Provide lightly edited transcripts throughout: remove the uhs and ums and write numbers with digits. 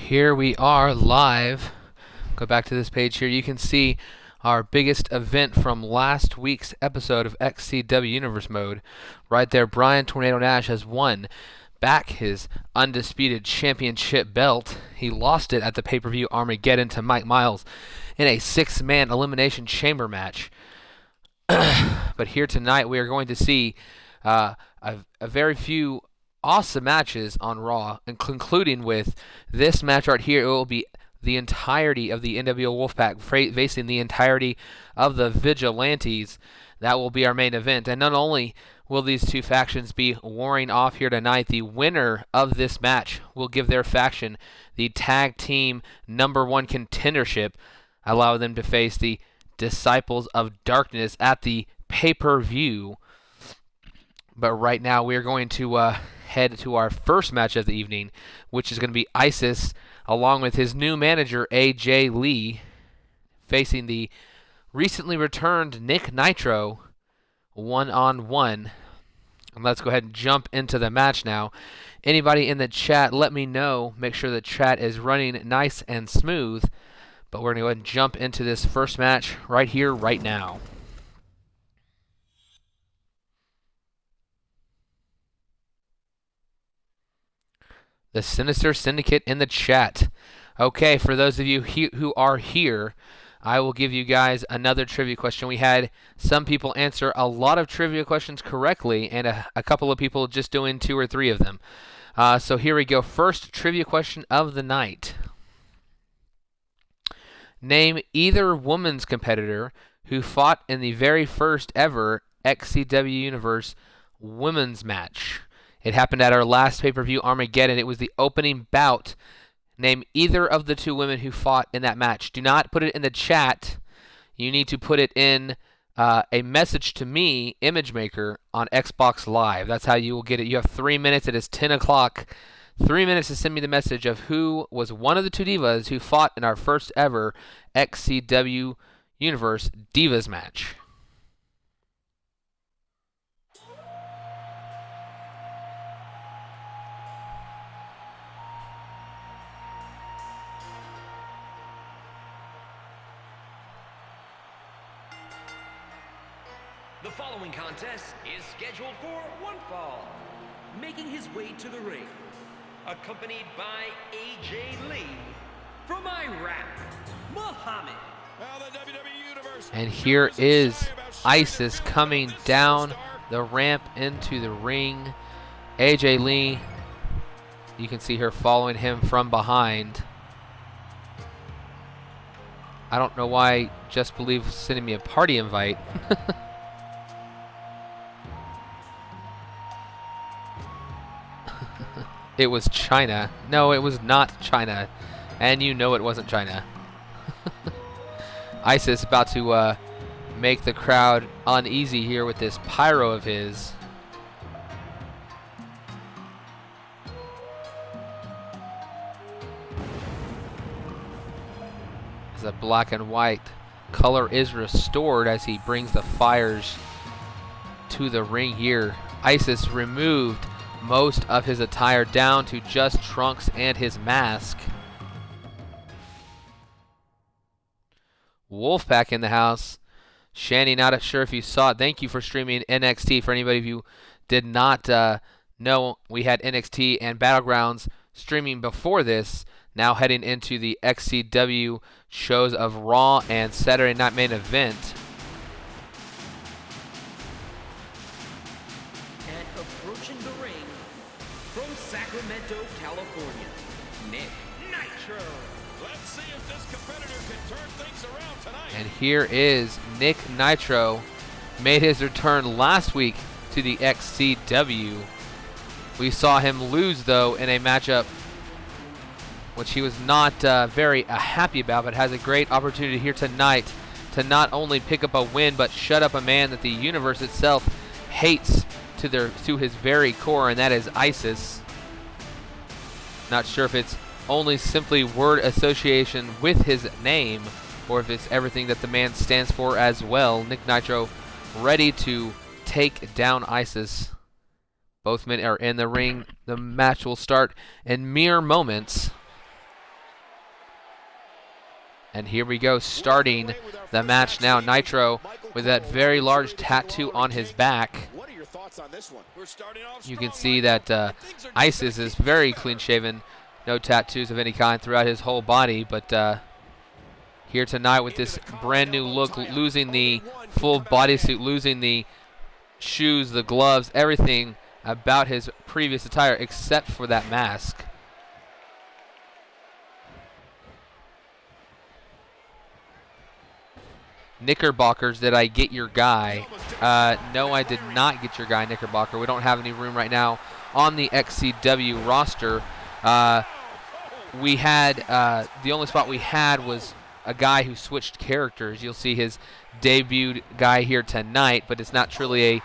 Here we are live. Go back to this page here. You can see our biggest event from last week's episode of XCW Universe mode. Right there, Brian Tornado Nash has won back his undisputed championship belt. He lost it at the pay-per-view Armageddon to Mike Miles in a 6-man elimination chamber match. But here tonight we are going to see a very few awesome matches on Raw, and concluding with this match right here. It will be the entirety of the NWO Wolfpack facing the entirety of the Vigilantes. That will be our main event. And not only will these two factions be warring off here tonight, the winner of this match will give their faction the tag team #1 contendership, allow them to face the Disciples of Darkness at the pay-per-view. But right now we are going to head to our first match of the evening, which is going to be ISIS along with his new manager AJ Lee facing the recently returned Nick Nitro one-on-one. And let's go ahead and jump into the match now. Anybody in the chat, let me know. Make sure the chat is running nice and smooth. But we're going to go ahead and jump into this first match right here, right now. The Sinister Syndicate in the chat. Okay, for those of you who are here, I will give you guys another trivia question. We had some people answer a lot of trivia questions correctly, and a couple of people just doing 2 or 3 of them. So here we go. First trivia question of the night. Name either women's competitor who fought in the very first ever XCW Universe women's match. It happened at our last pay-per-view, Armageddon. It was the opening bout. Name either of the 2 women who fought in that match. Do not put it in the chat. You need to put it in a message to me, ImageMaker, on Xbox Live. That's how you will get it. You have 3 minutes. It is 10 o'clock. 3 minutes to send me the message of who was one of the 2 divas who fought in our first ever XCW Universe Divas match. The following contest is scheduled for one fall. Making his way to the ring, accompanied by AJ Lee from Iraq, Muhammad. And here is ISIS coming down the ramp into the ring. AJ Lee, you can see her following him from behind. I don't know why Just Believe is sending me a party invite. It was China. No, it was not China. And you know it wasn't China. ISIS about to make the crowd uneasy here with this pyro of his. The black and white color is restored as he brings the fires to the ring here. ISIS removed most of his attire down to just trunks and his mask. Wolfpack in the house. Shanny, not sure if you saw it. Thank you for streaming NXT. For anybody who did not know, we had NXT and Battlegrounds streaming before this. Now heading into the XCW shows of Raw and Saturday Night Main Event. And approaching the ring from Sacramento, California, Nick Nitro. Let's see if this competitor can turn things around tonight. And here is Nick Nitro. Made his return last week to the XCW. We saw him lose, though, in a matchup which he was not very happy about, but has a great opportunity here tonight to not only pick up a win, but shut up a man that the universe itself hates to his very core, and that is ISIS. Not sure if it's only simply word association with his name, or if it's everything that the man stands for as well. Nick Nitro ready to take down ISIS. Both men are in the ring. The match will start in mere moments. And here we go, starting the match now. Nitro with that very large tattoo on his back. What are your thoughts on this one? We're starting off You can strong, see Michael, that but things are Isis is very clean-shaven. No tattoos of any kind throughout his whole body. But here tonight with this brand new look, losing the full bodysuit, losing the shoes, the gloves, everything about his previous attire except for that mask. Knickerbockers, did I get your guy? No, I did not get your guy, Knickerbocker. We don't have any room right now on the XCW roster. We had, the only spot we had was a guy who switched characters. You'll see his debuted guy here tonight, but it's not truly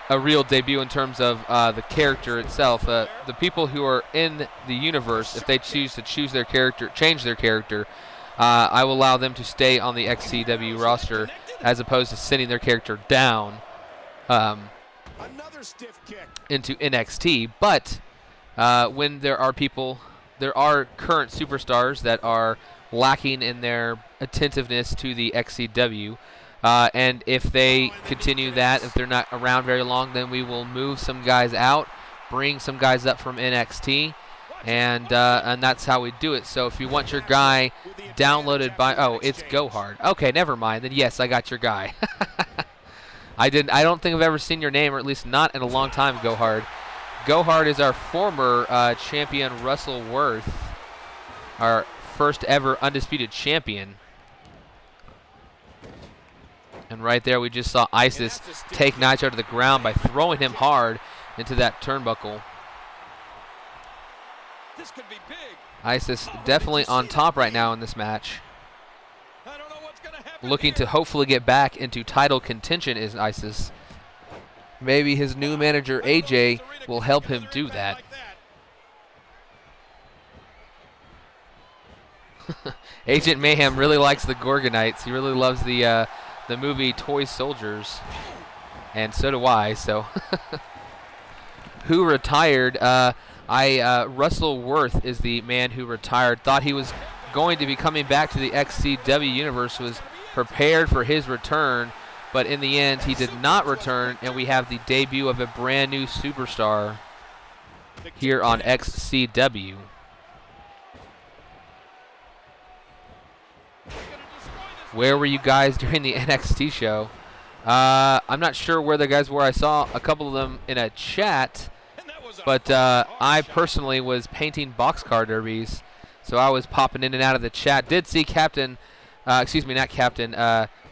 a real debut in terms of the character itself. The people who are in the universe, if they choose to change their character, I will allow them to stay on the XCW roster as opposed to sending their character down Another stiff kick. into NXT. But when there are current superstars that are lacking in their attentiveness to the XCW, and if they continue that, if they're not around very long, then we will move some guys out, bring some guys up from NXT, and that's how we do it. So if you want your guy downloaded by, oh, it's Go Hard. Okay, never mind. Then yes, I got your guy. I don't think I've ever seen your name, or at least not in a long time, Go Hard. Go Hard is our former champion, Russell Worth, our first ever undisputed champion. And right there, we just saw Isis take Nitro to the ground by throwing him hard into that turnbuckle. This could be big. Isis definitely on top right now in this match. I don't know what's gonna happen Looking to here. hopefully get back into title contention is Isis. Maybe his new manager, AJ, will help him do that. Agent Mayhem really likes the Gorgonites. He really loves the movie Toy Soldiers. And so do I, so. Who retired? Russell Worth is the man who retired. Thought he was going to be coming back to the XCW Universe, was prepared for his return, but in the end he did not return, and we have the debut of a brand new superstar here on XCW. Where were you guys during the NXT show? I'm not sure where the guys were. I saw a couple of them in a chat, but I personally was painting boxcar derbies, so I was popping in and out of the chat. Did see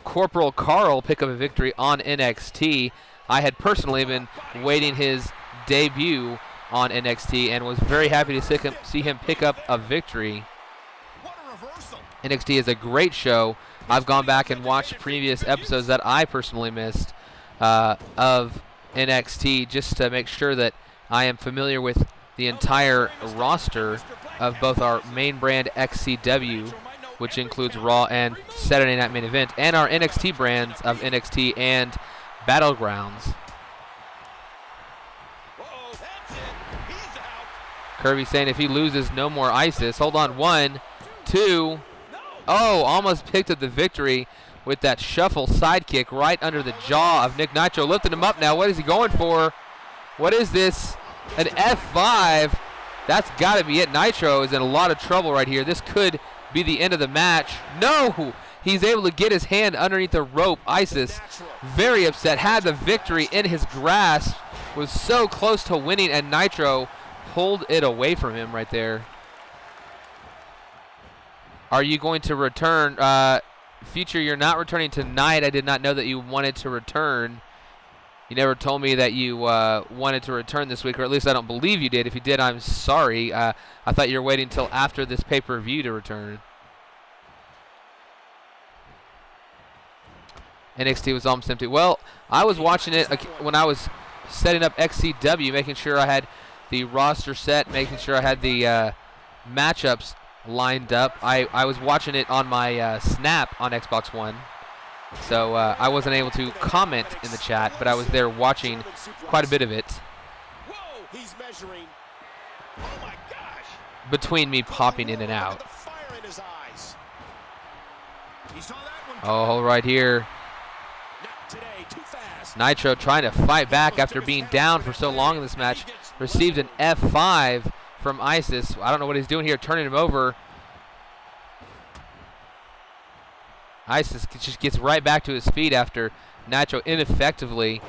Corporal Carl pick up a victory on NXT. I had personally been waiting his debut on NXT and was very happy to see him pick up a victory. NXT is a great show. I've gone back and watched previous episodes that I personally missed of NXT just to make sure that I am familiar with the entire roster of both our main brand XCW, which includes Raw and Saturday Night Main Event, and our NXT brands of NXT and Battlegrounds. Kirby saying if he loses, no more Isis. Hold on, 1, 2. Oh, almost picked up the victory with that shuffle sidekick right under the jaw of Nick Nitro. Lifting him up now. What is he going for? What is this? An F5. That's got to be it. Nitro is in a lot of trouble right here. This could be the end of the match. No! He's able to get his hand underneath the rope. Isis, very upset, had the victory in his grasp, was so close to winning, and Nitro pulled it away from him right there. Are you going to return? Future, you're not returning tonight. I did not know that you wanted to return. You never told me that you wanted to return this week, or at least I don't believe you did. If you did, I'm sorry. I thought you were waiting until after this pay-per-view to return. NXT was almost empty. Well, I was watching it when I was setting up XCW, making sure I had the roster set, making sure I had the matchups lined up. I was watching it on my Snap on Xbox One, so I wasn't able to comment in the chat, but I was there watching quite a bit of it. Whoa, he's measuring. Oh my gosh. Between me popping in and out. The fire in his eyes. Oh, right here. Nitro trying to fight back after being down for so long in this match. Received an F5 from Isis. I don't know what he's doing here, turning him over. Isis just gets right back to his feet after Nitro ineffectively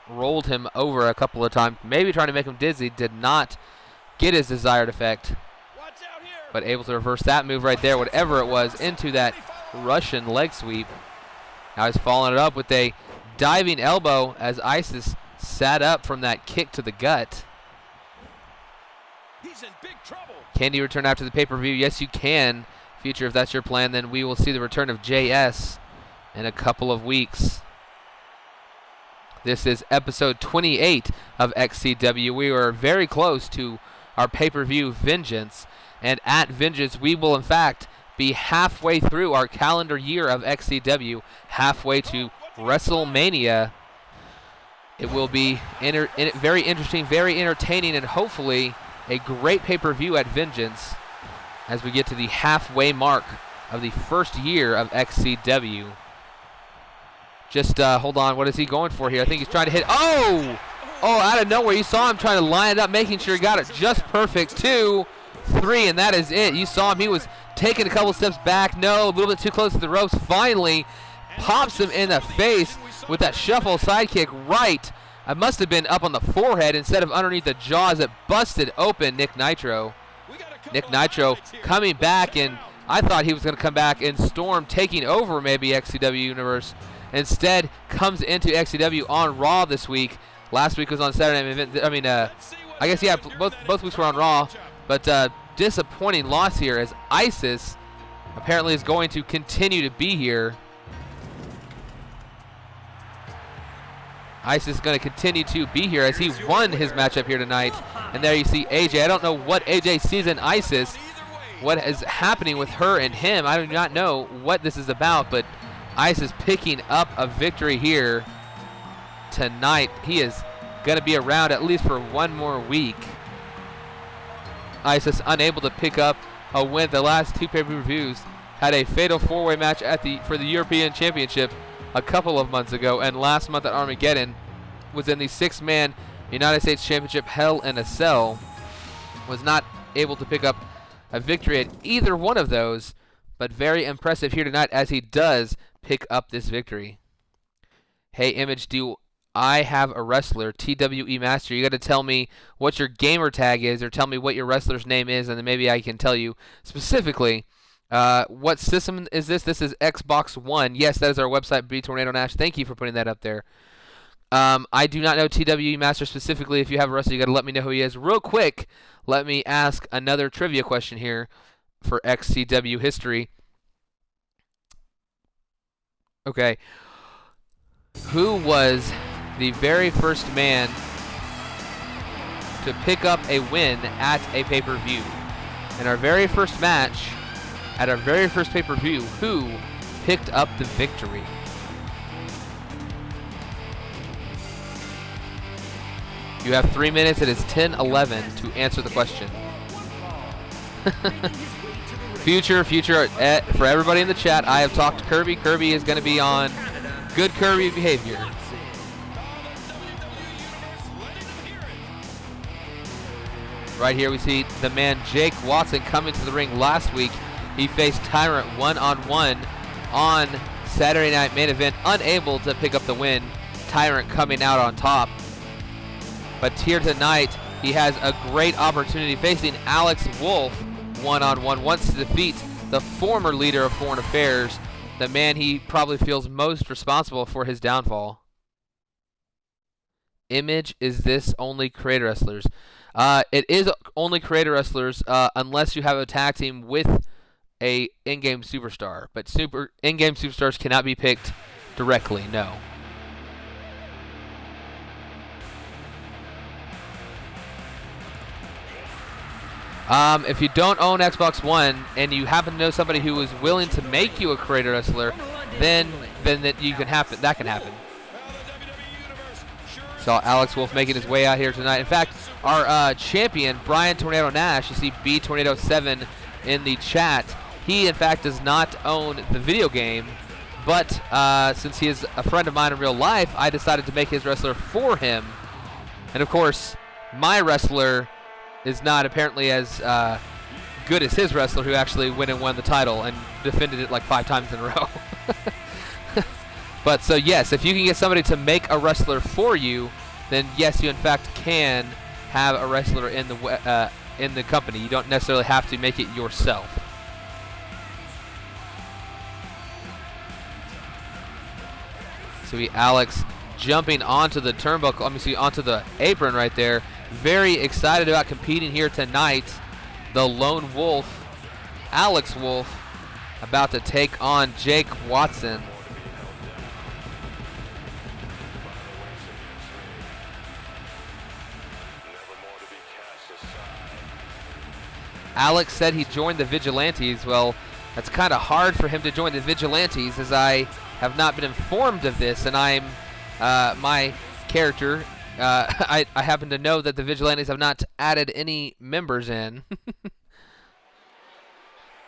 rolled him over a couple of times. Maybe trying to make him dizzy. Did not get his desired effect. But able to reverse that move right there, whatever it was, into that Russian leg sweep. Now he's following it up with a diving elbow as Isis sat up from that kick to the gut. He's in big trouble. Can you return after the pay-per-view? Yes, you can. Future, if that's your plan, then we will see the return of JS in a couple of weeks. This is episode 28 of XCW. We are very close to our pay-per-view Vengeance. And at Vengeance, we will, in fact, be halfway through our calendar year of XCW, halfway to WrestleMania. It will be very interesting, very entertaining, and hopefully a great pay-per-view at Vengeance as we get to the halfway mark of the first year of XCW. Just hold on. What is he going for here? I think he's trying to hit. Oh! Oh, out of nowhere. You saw him trying to line it up, making sure he got it just perfect. 2, 3, and that is it. You saw him. He was taking a couple steps back. No, a little bit too close to the ropes. Finally pops him in the face with that shuffle sidekick right. I must have been up on the forehead instead of underneath the jaws that busted open Nick Nitro. Nick Nitro coming back, and I thought he was going to come back and storm taking over maybe XCW Universe. Instead, comes into XCW on Raw this week. Last week was on Saturday Night Event. I mean, I guess, yeah, both weeks were on Raw. But disappointing loss here as Isis apparently is going to continue to be here. Isis is going to continue to be here as he won his matchup here tonight. And there you see AJ. I don't know what AJ sees in Isis, what is happening with her and him. I do not know what this is about, but Isis picking up a victory here tonight. He is going to be around at least for one more week. Isis unable to pick up a win. The last two pay-per-views had a fatal four-way match for the European Championship a couple of months ago, and last month at Armageddon was in the 6-man United States Championship Hell in a Cell. Was not able to pick up a victory at either one of those, but very impressive here tonight as he does pick up this victory. Hey, Image, do I have a wrestler, TWE Master? You got to tell me what your gamer tag is, or tell me what your wrestler's name is, and then maybe I can tell you specifically what system is this. This is Xbox One. Yes, that is our website, B Tornado Nash. Thank you for putting that up there. I do not know TWE Master specifically. If you have a wrestler, you got to let me know who he is. Real quick, let me ask another trivia question here for XCW history. Okay. Who was the very first man to pick up a win at a pay-per-view? In our very first match, at our very first pay-per-view, who picked up the victory? You have 3 minutes. It is 10:11 to answer the question. Future, for everybody in the chat, I have talked to Kirby. Kirby is going to be on good Kirby behavior. Right here we see the man Jake Watson coming to the ring. Last week he faced Tyrant one-on-one on Saturday Night Main Event, unable to pick up the win. Tyrant coming out on top. But here tonight he has a great opportunity facing Alex Wolf one-on-one. Wants to defeat the former leader of Foreign Affairs, the man he probably feels most responsible for his downfall. Image, is this only creator wrestlers? It is only creator wrestlers unless you have a tag team with a in-game superstar. But in-game superstars cannot be picked directly, no. If you don't own Xbox One and you happen to know somebody who is willing to make you a creator wrestler, then that can happen. Saw Alex Wolf making his way out here tonight. In fact, our champion, Brian Tornado Nash, you see B Tornado 7 in the chat. he in fact does not own the video game, but since he is a friend of mine in real life, I decided to make his wrestler for him. And of course, my wrestler is not apparently as good as his wrestler, who actually went and won the title and defended it like 5 times in a row. But so yes, if you can get somebody to make a wrestler for you, then yes, you in fact can have a wrestler in the company. You don't necessarily have to make it yourself. So we Alex jumping onto the turnbuckle, let me see, onto the apron right there. Very excited about competing here tonight. The Lone Wolf, Alex Wolf, about to take on Jake Watson. Alex said he joined the Vigilantes. Well, that's kind of hard for him to join the Vigilantes, as I have not been informed of this, and I'm my character. I happen to know that the Vigilantes have not added any members in.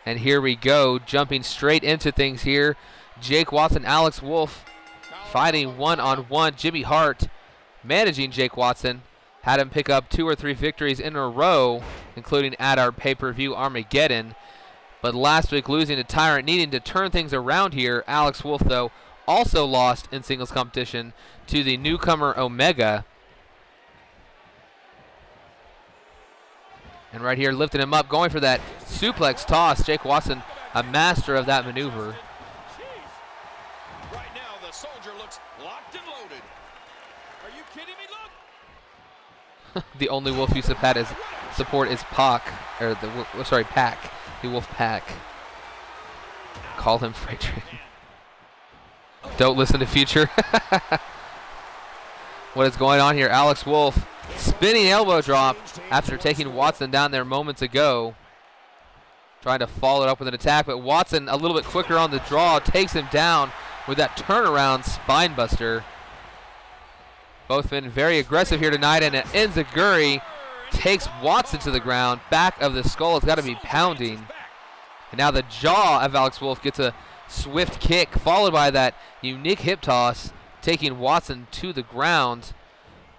And here we go, jumping straight into things here. Jake Watson, Alex Wolf fighting one-on-one. Jimmy Hart managing Jake Watson. Had him pick up 2 or 3 victories in a row, including at our pay-per-view Armageddon. But last week, losing to Tyrant, needing to turn things around here. Alex Wolf, though, also lost in singles competition to the newcomer Omega. And right here, lifting him up, going for that suplex toss. Jake Watson, a master of that maneuver. Right now, the soldier looks locked and loaded. Are you kidding me? Look! The only Wolf you support is Pac, or Pac, the Wolf Pack. Call him Freight Train. Don't listen to Future. What is going on here? Alex Wolf spinning elbow drop after taking Watson down there moments ago. Trying to follow it up with an attack, but Watson a little bit quicker on the draw, takes him down with that turnaround spine buster. Both been very aggressive here tonight, and Enziguri takes Watson to the ground. Back of the skull has got to be pounding. And now the jaw of Alex Wolf gets a swift kick, followed by that unique hip toss, taking Watson to the ground.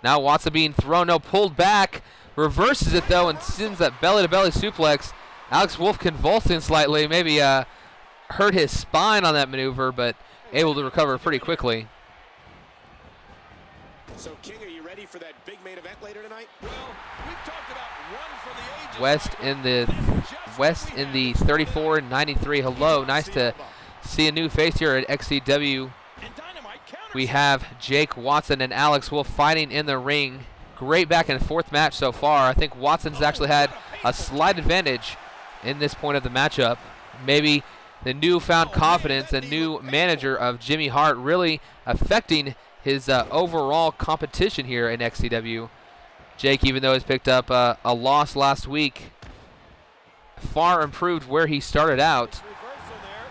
Now Watson being thrown, no, pulled back, reverses it though, and sends that belly-to-belly suplex. Alex Wolf convulsing slightly, maybe hurt his spine on that maneuver, but able to recover pretty quickly. So, King, are you ready for that big main event later tonight? Well, we've talked about one for the ages. West in the 34-93. Hello, nice to see a new face here at XCW. We have Jake Watson and Alex Wolf fighting in the ring. Great back and forth match so far. I think Watson's actually had a slight advantage in this point of the matchup. Maybe the newfound confidence and new manager of Jimmy Hart really affecting his overall competition here in XCW. Jake, even though he's picked up a loss last week, far improved where he started out,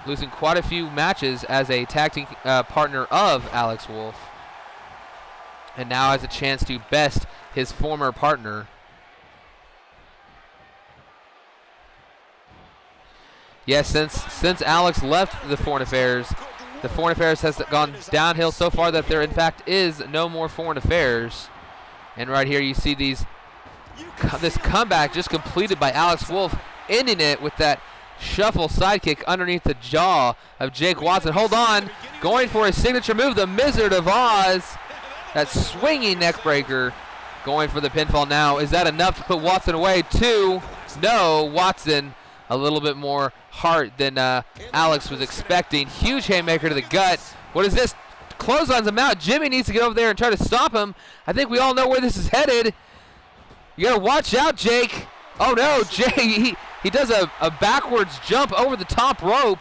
losing quite a few matches as a tag team partner of Alex Wolf, and now has a chance to best his former partner. Yes, since Alex left the Foreign Affairs has gone downhill so far that there in fact is no more Foreign Affairs. And right here you see this comeback just completed by Alex Wolf, ending it with that shuffle sidekick underneath the jaw of Jake Watson. Hold on, going for his signature move, the Wizard of Oz. That swinging neck breaker, going for the pinfall now. Is that enough to put Watson away? 2. No, Watson a little bit more heart than Alex was expecting. Huge haymaker to the gut. What is this? Clotheslines him out. Jimmy needs to get over there and try to stop him. I think we all know where this is headed. You gotta watch out, Jake. Oh no, Jake, he does a backwards jump over the top rope,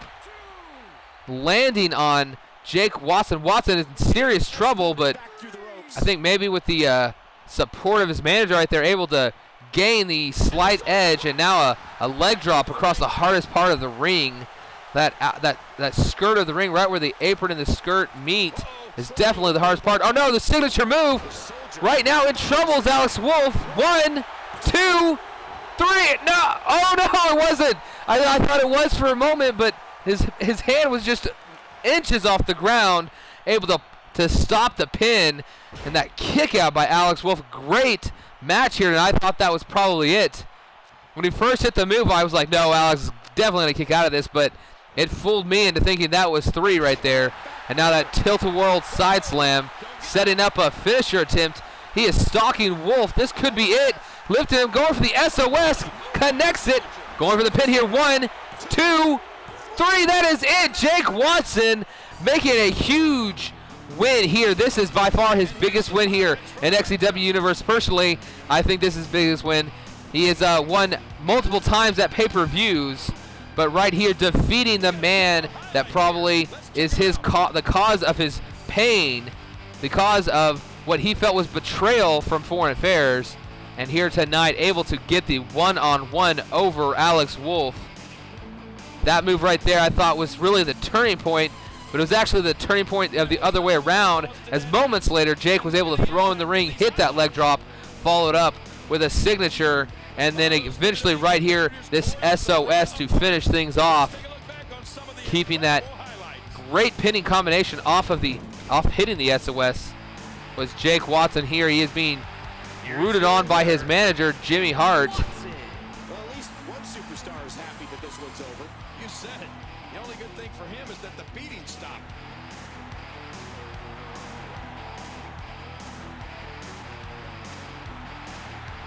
landing on Jake Watson. Watson is in serious trouble, but I think maybe with the support of his manager right there, able to gain the slight edge, and now a leg drop across the hardest part of the ring. That skirt of the ring, right where the apron and the skirt meet, is definitely the hardest part. Oh no, the signature move. Right now in trouble is Alex Wolf. 1, 2, 3. No, oh no, it wasn't. I thought it was for a moment, but his hand was just inches off the ground, able to stop the pin, and that kick out by Alex Wolf. Great match here, and I thought that was probably it. When he first hit the move, I was like, no, Alex is definitely going to kick out of this, but it fooled me into thinking that was 3 right there. And now that tilt-a-whirl side slam, setting up a finisher attempt. He is stalking Wolf. This could be it. Lifting him, going for the SOS, connects it. Going for the pin here. 1, 2, 3. That is it. Jake Watson making a huge win here. This is by far his biggest win here in XCW Universe. Personally, I think this is his biggest win. He has won multiple times at pay-per-views, but right here defeating the man that probably is the cause of his pain, the cause of what he felt was betrayal from Foreign Affairs, and here tonight able to get the one-on-one over Alex Wolf. That move right there I thought was really the turning point, but it was actually the turning point of the other way around, as moments later Jake was able to throw in the ring, hit that leg drop, followed up with a signature, and then eventually right here this SOS to finish things off, keeping that great pinning combination off hitting the SOS was Jake Watson here. He is being rooted on by his manager, Jimmy Hart. Well, at least one superstar is happy that this one's over. You said it. The only good thing for him is that the beating stopped.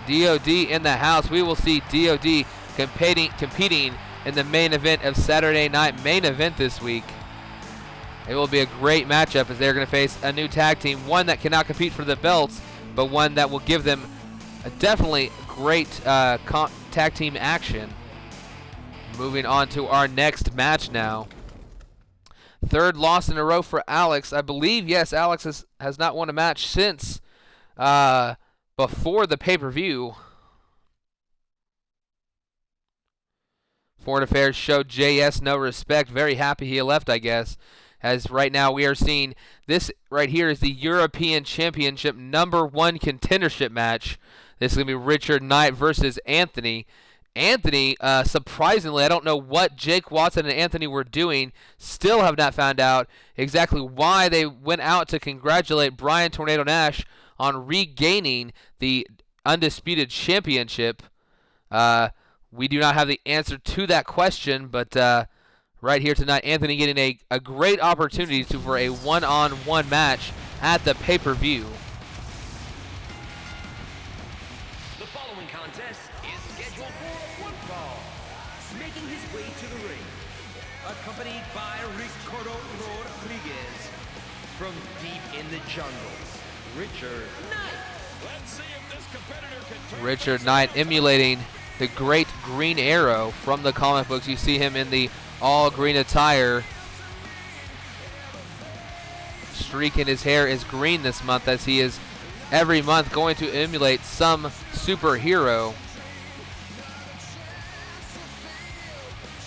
DOD in the house. We will see DOD competing in the main event of Saturday Night Main Event this week. It will be a great matchup as they're going to face a new tag team, one that cannot compete for the belts, but one that will give them a definitely great tag team action. Moving on to our next match now. Third loss in a row for Alex. I believe, yes, Alex has not won a match since before the pay-per-view. Foreign Affairs showed JS no respect. Very happy he left, I guess. As right now we are seeing this right here is the European Championship #1 contendership match. This is going to be Richard Knight versus Anthony. Anthony, surprisingly, I don't know what Jake Watson and Anthony were doing. Still have not found out exactly why they went out to congratulate Brian Tornado Nash on regaining the undisputed championship. We do not have the answer to that question, but right here tonight, Anthony getting a great opportunity for a one-on-one match at the pay-per-view. The following contest is scheduled for one fall. Making his way to the ring, accompanied by Ricardo Rodriguez. From deep in the jungle, Richard Knight. Let's see if this competitor can turn Richard Knight emulating the great Green Arrow from the comic books. You see him in the all green attire. Streak in his hair is green this month, as he is every month going to emulate some superhero.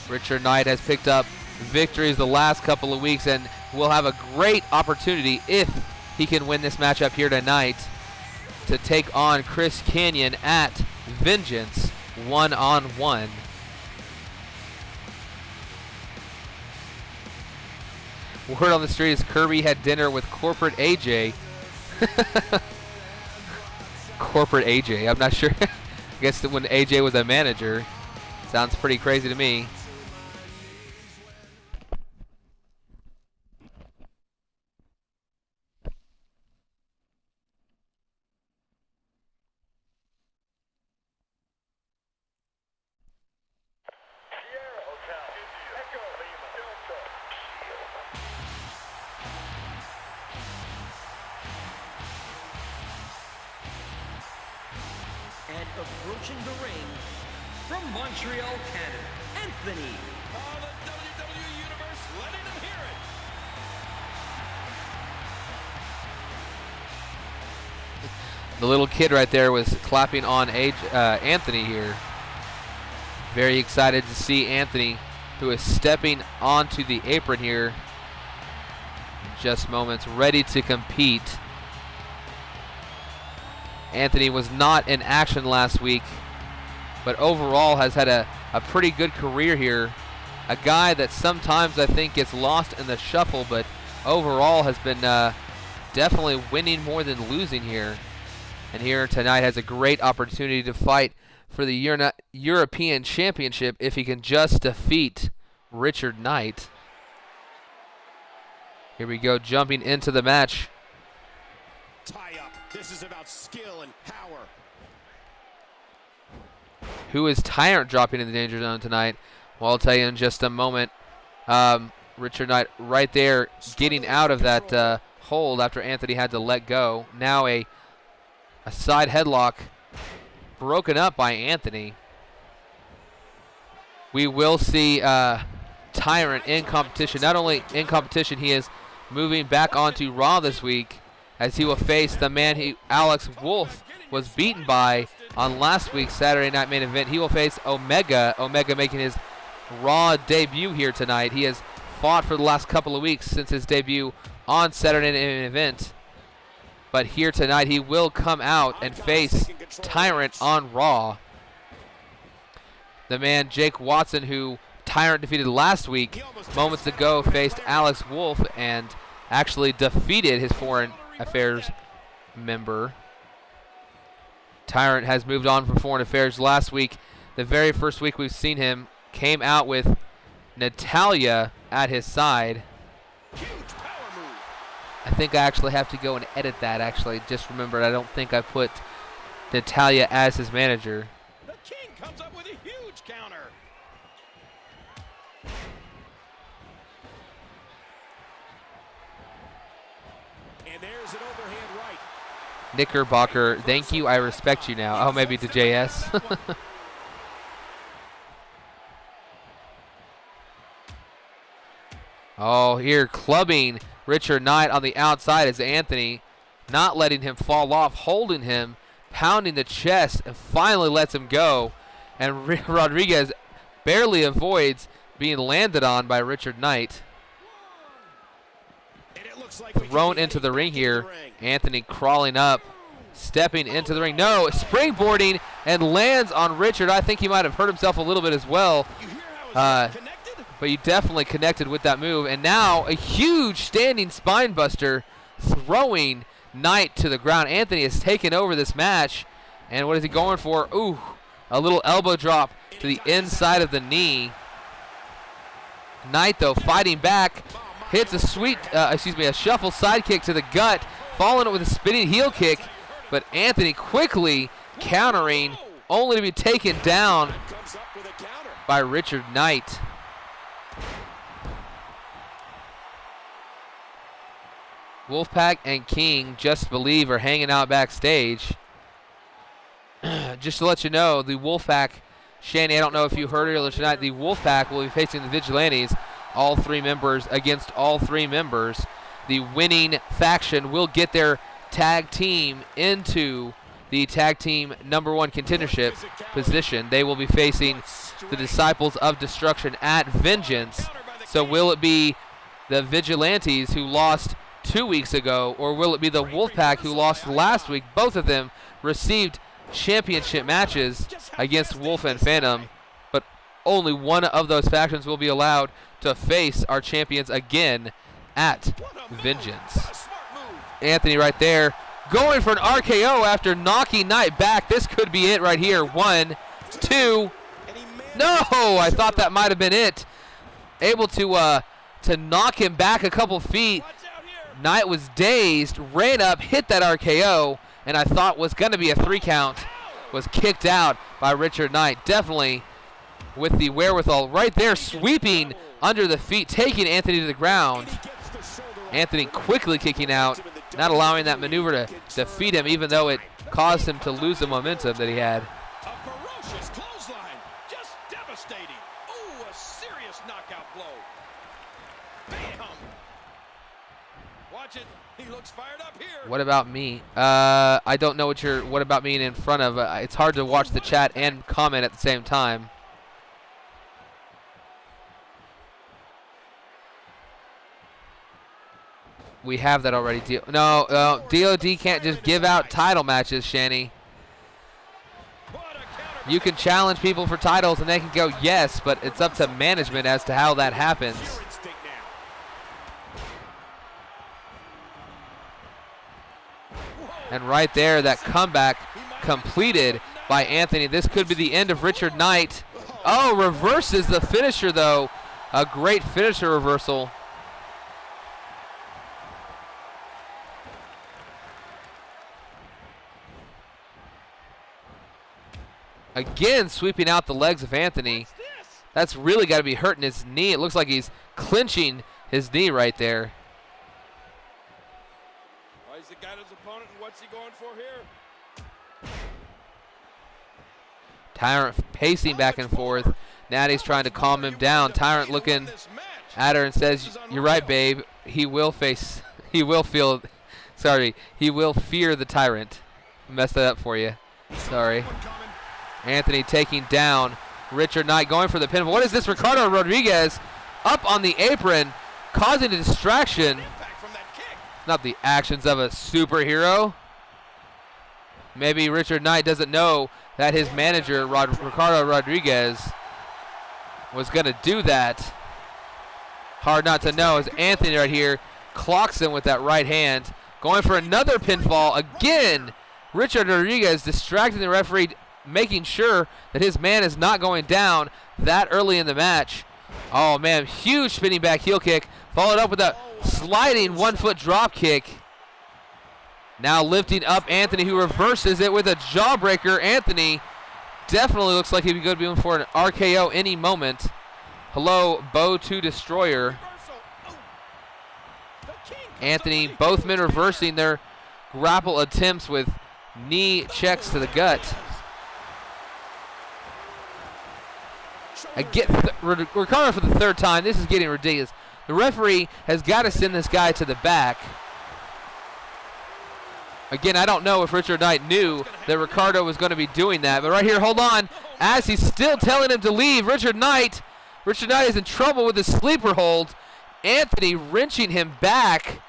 Richard Knight has picked up victories the last couple of weeks and will have a great opportunity if he can win this matchup here tonight to take on Chris Kanyon at Vengeance one-on-one. Word on the street is Kirby had dinner with Corporate AJ. Corporate AJ, I'm not sure. I guess that when AJ was a manager. Sounds pretty crazy to me. And approaching the ring, from Montreal, Canada, Anthony. Oh, the WWE Universe letting them hear it. The little kid right there was clapping on Anthony here. Very excited to see Anthony, who is stepping onto the apron here in just moments, ready to compete. Anthony was not in action last week, but overall has had a a pretty good career here. A guy that sometimes I think gets lost in the shuffle, but overall has been definitely winning more than losing here. And here tonight has a great opportunity to fight for the European Championship if he can just defeat Richard Knight. Here we go, jumping into the match. Tie up. This is about skill and power. Who is Tyrant dropping in the danger zone tonight? Well, I'll tell you in just a moment. Richard Knight right there getting out of that hold after Anthony had to let go. Now a side headlock broken up by Anthony. We will see Tyrant in competition. Not only in competition, he is moving back onto Raw this week as he will face the man Alex Wolf was beaten by on last week's Saturday Night Main Event. He will face Omega. Omega making his Raw debut here tonight. He has fought for the last couple of weeks since his debut on Saturday Night Main Event. But here tonight he will come out and face Tyrant on Raw. The man Jake Watson, who Tyrant defeated last week, moments ago faced Alex Wolf and actually defeated his Foreign Affairs member. Tyrant has moved on from Foreign Affairs. Last week, the very first week we've seen him, came out with Natalya at his side. I think I actually have to go and edit that, actually. Just remembered, I don't think I put Natalya as his manager. The King comes up with a huge counter. And there's an overhand right. Knickerbocker, thank you, I respect you now. Oh, maybe to JS. Oh, here clubbing Richard Knight on the outside is Anthony, not letting him fall off, holding him, pounding the chest, and finally lets him go. And Rodriguez barely avoids being landed on by Richard Knight. Thrown into the ring here. Anthony crawling up, stepping into the ring. No, springboarding and lands on Richard. I think he might have hurt himself a little bit as well. But you definitely connected with that move. And now a huge standing spine buster throwing Knight to the ground. Anthony has taken over this match. And what is he going for? Ooh, a little elbow drop to the inside of the knee. Knight, though, fighting back. Hits a a shuffle side kick to the gut, following it with a spinning heel kick, but Anthony quickly countering, only to be taken down by Richard Knight. Wolfpack and King, Just Believe, are hanging out backstage. Just to let you know, the Wolfpack, Shanny, I don't know if you heard earlier tonight, the Wolfpack will be facing the Vigilantes. All three members against all three members. The winning faction will get their tag team into the tag team #1 contendership position. They will be facing the Disciples of Destruction at Vengeance. So will it be the Vigilantes who lost 2 weeks ago, or will it be the Wolfpack who lost last week? Both of them received championship matches against Wolf and Phantom, but only one of those factions will be allowed to face our champions again at Vengeance. Anthony right there going for an RKO after knocking Knight back. This could be it right here. 1, 2. No, I thought that might have been it. Able to knock him back a couple feet. Knight was dazed, ran up, hit that RKO, and I thought was going to be a 3 count. Was kicked out by Richard Knight. Definitely with the wherewithal right there, sweeping under the feet, taking Anthony to the ground. Anthony quickly kicking out, not allowing that maneuver to defeat him, even though it caused him to lose the momentum that he had. A ferocious clothesline, just devastating. Ooh, a serious knockout blow. Bam! Watch it. He looks fired up here. What about me? I don't know what about me in front of. It's hard to watch the chat and comment at the same time. We have that already. No, DOD can't just give out title matches, Shanny. What a counter You can challenge people for titles and they can go yes, but it's up to management as to how that happens. And right there, that comeback completed by Anthony. This could be the end of Richard Knight. Oh, reverses the finisher though. A great finisher reversal. Again, sweeping out the legs of Anthony. That's really got to be hurting his knee. It looks like he's clinching his knee right there. Well, he's got his opponent, and what's he going for here? Tyrant pacing back and forth. Natty's trying to calm him down. Tyrant looking at her and says, "You're right, babe. He will fear the Tyrant." Messed that up for you. Sorry. Anthony taking down Richard Knight, going for the pin. What is this? Ricardo Rodriguez up on the apron, causing a distraction. Not the actions of a superhero. Maybe Richard Knight doesn't know that his manager, Ricardo Rodriguez, was going to do that. Hard not to know as Anthony right here clocks him with that right hand. Going for another pinfall. Again, Richard Rodriguez distracting the referee, making sure that his man is not going down that early in the match. Oh, man, huge spinning back heel kick, followed up with a sliding one-foot drop kick. Now lifting up Anthony, who reverses it with a jawbreaker. Anthony definitely looks like he'd be going to be in for an RKO any moment. Hello, Bow 2 Destroyer. Anthony, both men reversing their grapple attempts with knee checks to the gut. I get Ricardo for the third time. This is getting ridiculous. The referee has got to send this guy to the back. Again, I don't know if Richard Knight knew that Ricardo was going to be doing that. But right here, hold on. As he's still telling him to leave, Richard Knight is in trouble with his sleeper hold. Anthony wrenching him back.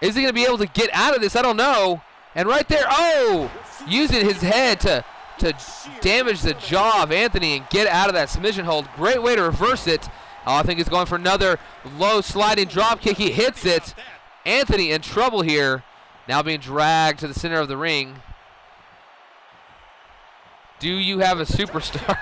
Is he going to be able to get out of this? I don't know. And right there, oh, using his head to damage the jaw of Anthony and get out of that submission hold. Great way to reverse it. Oh, I think he's going for another low sliding drop kick. He hits it. Anthony in trouble here. Now being dragged to the center of the ring. Do you have a superstar?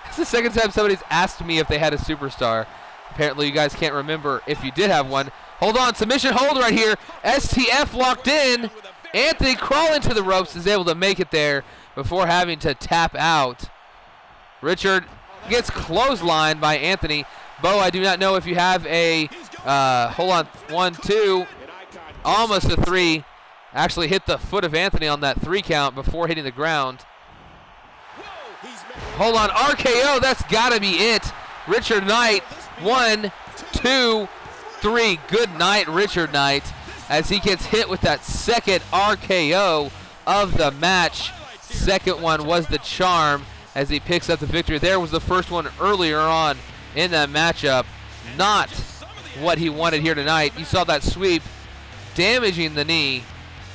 It's the second time somebody's asked me if they had a superstar. Apparently you guys can't remember if you did have one. Hold on, submission hold right here. STF locked in. Anthony crawling to the ropes is able to make it there before having to tap out. Richard gets clotheslined by Anthony. Bo, I do not know if you have a, hold on, 1, 2, almost a 3. Actually hit the foot of Anthony on that 3 count before hitting the ground. Hold on, RKO, that's got to be it. Richard Knight, 1, 2, 3. Good night, Richard Knight, as he gets hit with that second RKO of the match. Second one was the charm as he picks up the victory. There was the first one earlier on in that matchup. Not what he wanted here tonight. You saw that sweep damaging the knee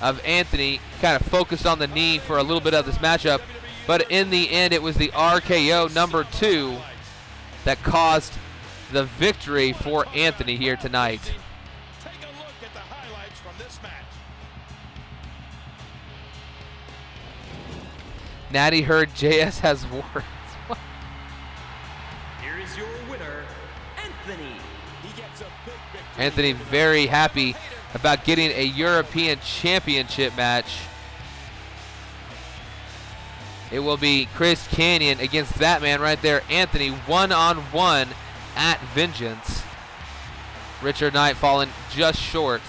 of Anthony. He kind of focused on the knee for a little bit of this matchup, but in the end it was the RKO number 2 that caused the victory for Anthony here tonight. Take a look at the highlights from this match. Natty heard JS has words. Here is your winner, Anthony. He gets a big victory. Anthony very happy about getting a European Championship match. It will be Chris Canyon against that man right there, Anthony, one-on-one at Vengeance. Richard Knight falling just short.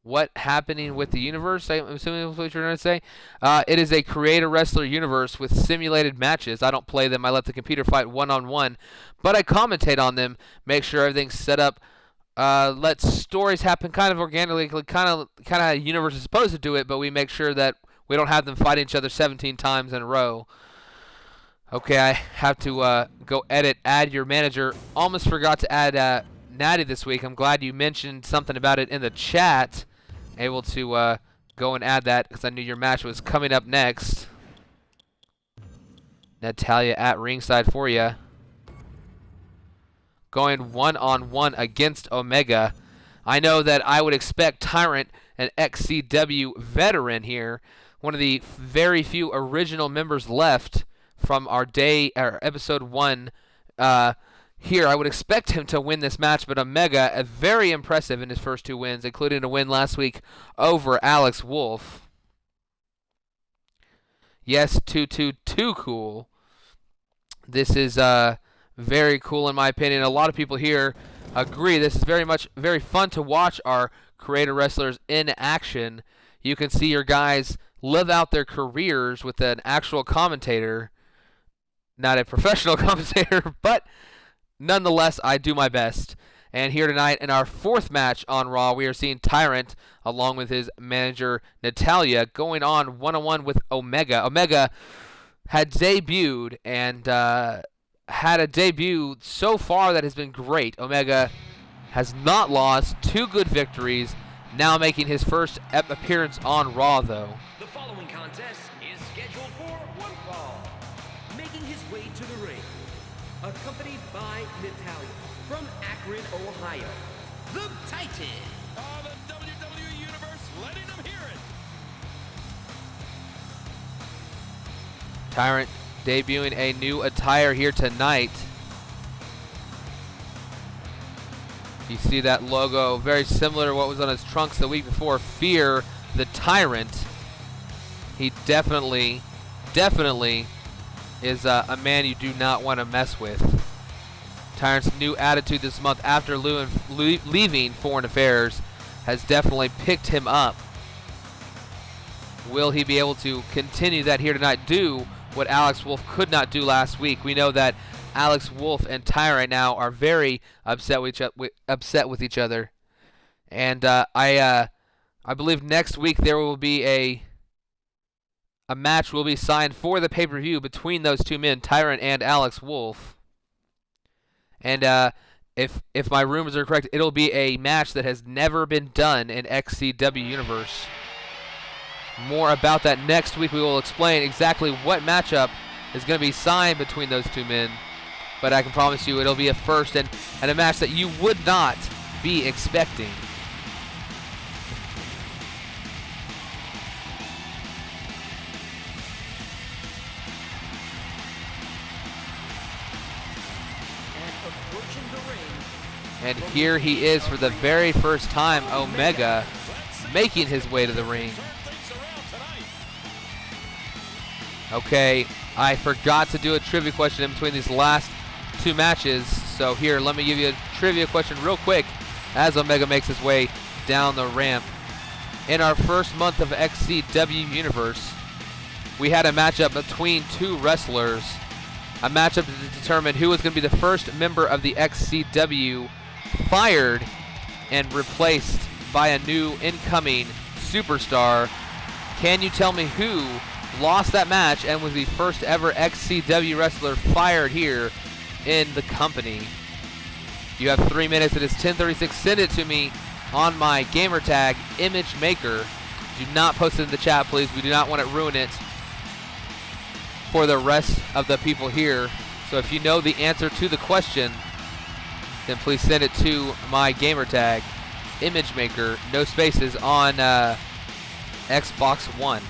What happening with the universe? I'm assuming that's what you're going to say. It is a create a wrestler universe with simulated matches. I don't play them. I let the computer fight one-on-one, but I commentate on them, make sure everything's set up, let stories happen kind of organically, kind of how the universe is supposed to do it, but we make sure that we don't have them fight each other 17 times in a row. Okay, I have to go edit, add your manager. Almost forgot to add natty this week. I'm glad you mentioned something about it in the chat. Able to go and add that because I knew your match was coming up next. Natalia at ringside for you. Going one-on-one against Omega. I know that I would expect Tyrant, an XCW veteran here, one of the very few original members left from our episode 1 here. I would expect him to win this match, but Omega, very impressive in his first 2 wins, including a win last week over Alex Wolf. Yes, too cool. This is very cool in my opinion. A lot of people here agree. This is very fun to watch our creator wrestlers in action. You can see your guys live out their careers with an actual commentator. Not a professional commentator, but nonetheless, I do my best. And here tonight in our 4th match on Raw, we are seeing Tyrant along with his manager Natalia going on one-on-one with Omega. Omega had debuted and had a debut so far that has been great. Omega has not lost, 2 good victories, now making his first appearance on Raw though. The following contest is scheduled for 1 fall. Making his way to the ring, accompanied by Natalia from Akron, Ohio, the Titan. The XCW Universe letting them hear it. Tyrant debuting a new attire here tonight. You see that logo, very similar to what was on his trunks the week before. Fear the Tyrant. He definitely is a man you do not want to mess with. Tyrant's new attitude this month after leaving Foreign Affairs has definitely picked him up. Will he be able to continue that here tonight? Do what Alex Wolf could not do last week. We know that Alex Wolf and Tyrant now are very upset with each other, and I believe next week there will be a match will be signed for the pay-per-view between those 2 men, Tyrant and Alex Wolf. And if my rumors are correct, it'll be a match that has never been done in XCW Universe. More about that next week. We will explain exactly what matchup is going to be signed between those 2 men. But I can promise you it'll be a first and a match that you would not be expecting. And here he is for the very first time, Omega, making his way to the ring. Okay, I forgot to do a trivia question in between these last 2 matches. So here, let me give you a trivia question real quick as Omega makes his way down the ramp. In our first month of XCW Universe, we had a matchup between 2 wrestlers. A matchup to determine who was going to be the first member of the XCW fired and replaced by a new incoming superstar. Can you tell me who lost that match and was the first ever XCW wrestler fired here in the company? You have 3 minutes. It is 10:36. Send it to me on my gamer tag, Image Maker. Do not post it in the chat, please. We do not want to ruin it for the rest of the people here. So if you know the answer to the question, then please send it to my gamer tag, Image Maker, no spaces, on Xbox One.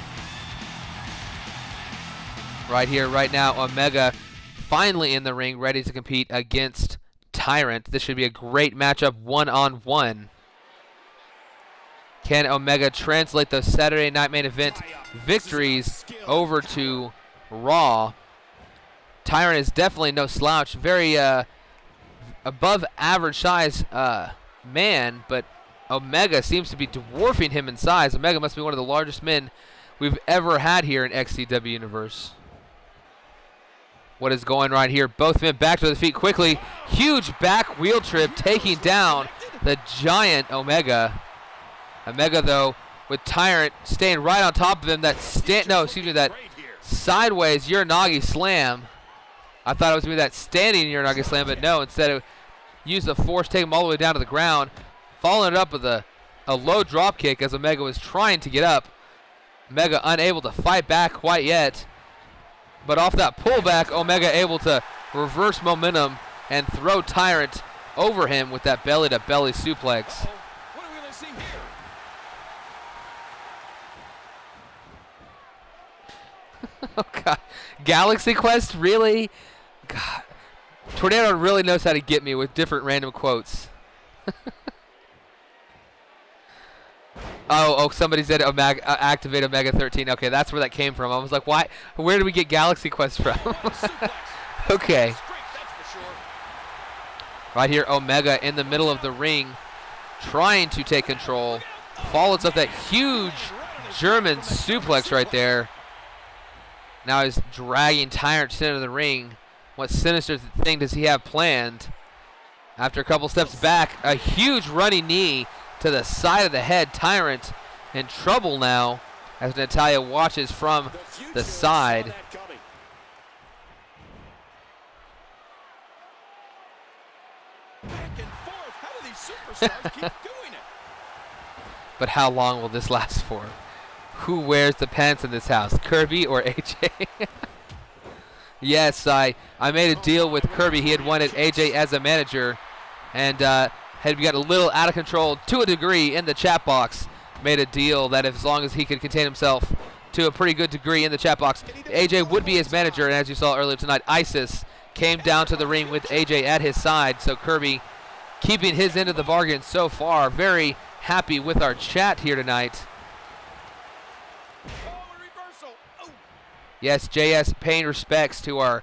Right here, right now, Omega finally in the ring, ready to compete against Tyrant. This should be a great matchup, one-on-one. Can Omega translate those Saturday Night Main Event victories over to Raw? Tyrant is definitely no slouch, very above average size man, but Omega seems to be dwarfing him in size. Omega must be one of the largest men we've ever had here in XCW Universe. What is going right here? Both men back to their feet quickly. Huge back wheel trip taking down the giant Omega. Omega, though, with Tyrant staying right on top of him. That sideways Uranagi slam. I thought it was going to be that standing Uranagi slam, but no, instead use the force, take him all the way down to the ground, following it up with a low drop kick as Omega was trying to get up. Omega unable to fight back quite yet. But off that pullback, Omega able to reverse momentum and throw Tyrant over him with that belly-to-belly suplex. What are we going to see here? Oh, God. Galaxy Quest, really? God. Tornado really knows how to get me with different random quotes. Oh, somebody said activate Omega 13. Okay, that's where that came from. I was like, why? Where did we get Galaxy Quest from? Okay. Right here, Omega in the middle of the ring, trying to take control. Follows up that huge German suplex right there. Now he's dragging Tyrant to the center of the ring. What sinister thing does he have planned? After a couple steps back, a huge running knee to the side of the head. Tyrant in trouble now as Natalya watches from the side. Back and forth. How do these superstars keep doing it? But how long will this last for? Who wears the pants in this house, Kirby or AJ? Yes, I made a deal with Kirby. He had wanted AJ as a manager, and had got a little out of control to a degree in the chat box. Made a deal that as long as he could contain himself to a pretty good degree in the chat box, AJ would be his manager. And as you saw earlier tonight, Isis came down to the ring with AJ at his side. So Kirby keeping his end of the bargain so far. Very happy with our chat here tonight. Yes, JS paying respects to our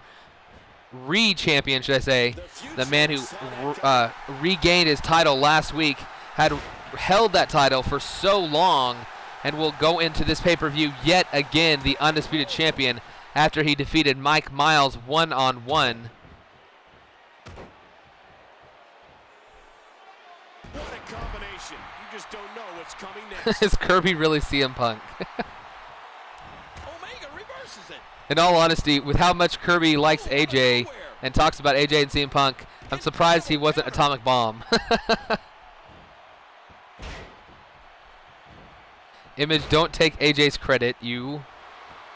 re-champion, should I say, the man who regained his title last week, had held that title for so long, and will go into this pay-per-view yet again the undisputed champion after he defeated Mike Miles one-on-one. What a combination. You just don't know what's coming next. Is Kirby really CM Punk? Omega reverses it. In all honesty, with how much Kirby likes AJ and talks about AJ and CM Punk, I'm surprised he wasn't Atomic Bomb. Image, don't take AJ's credit, you.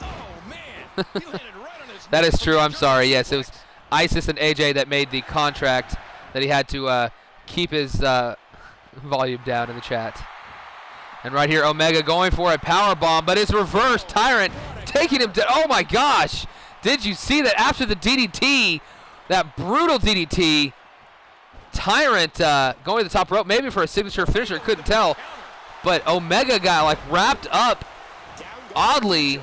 Oh, man. He landed right on his That is neck true, with a I'm sorry. German Yes, it was suplex. Isis and AJ that made the contract that he had to keep his volume down in the chat. And right here, Omega going for a power bomb, but it's reversed. Tyrant taking him down. Oh my gosh! Did you see that after the DDT, that brutal DDT, Tyrant going to the top rope, maybe for a signature finisher, couldn't tell. But Omega got like wrapped up oddly,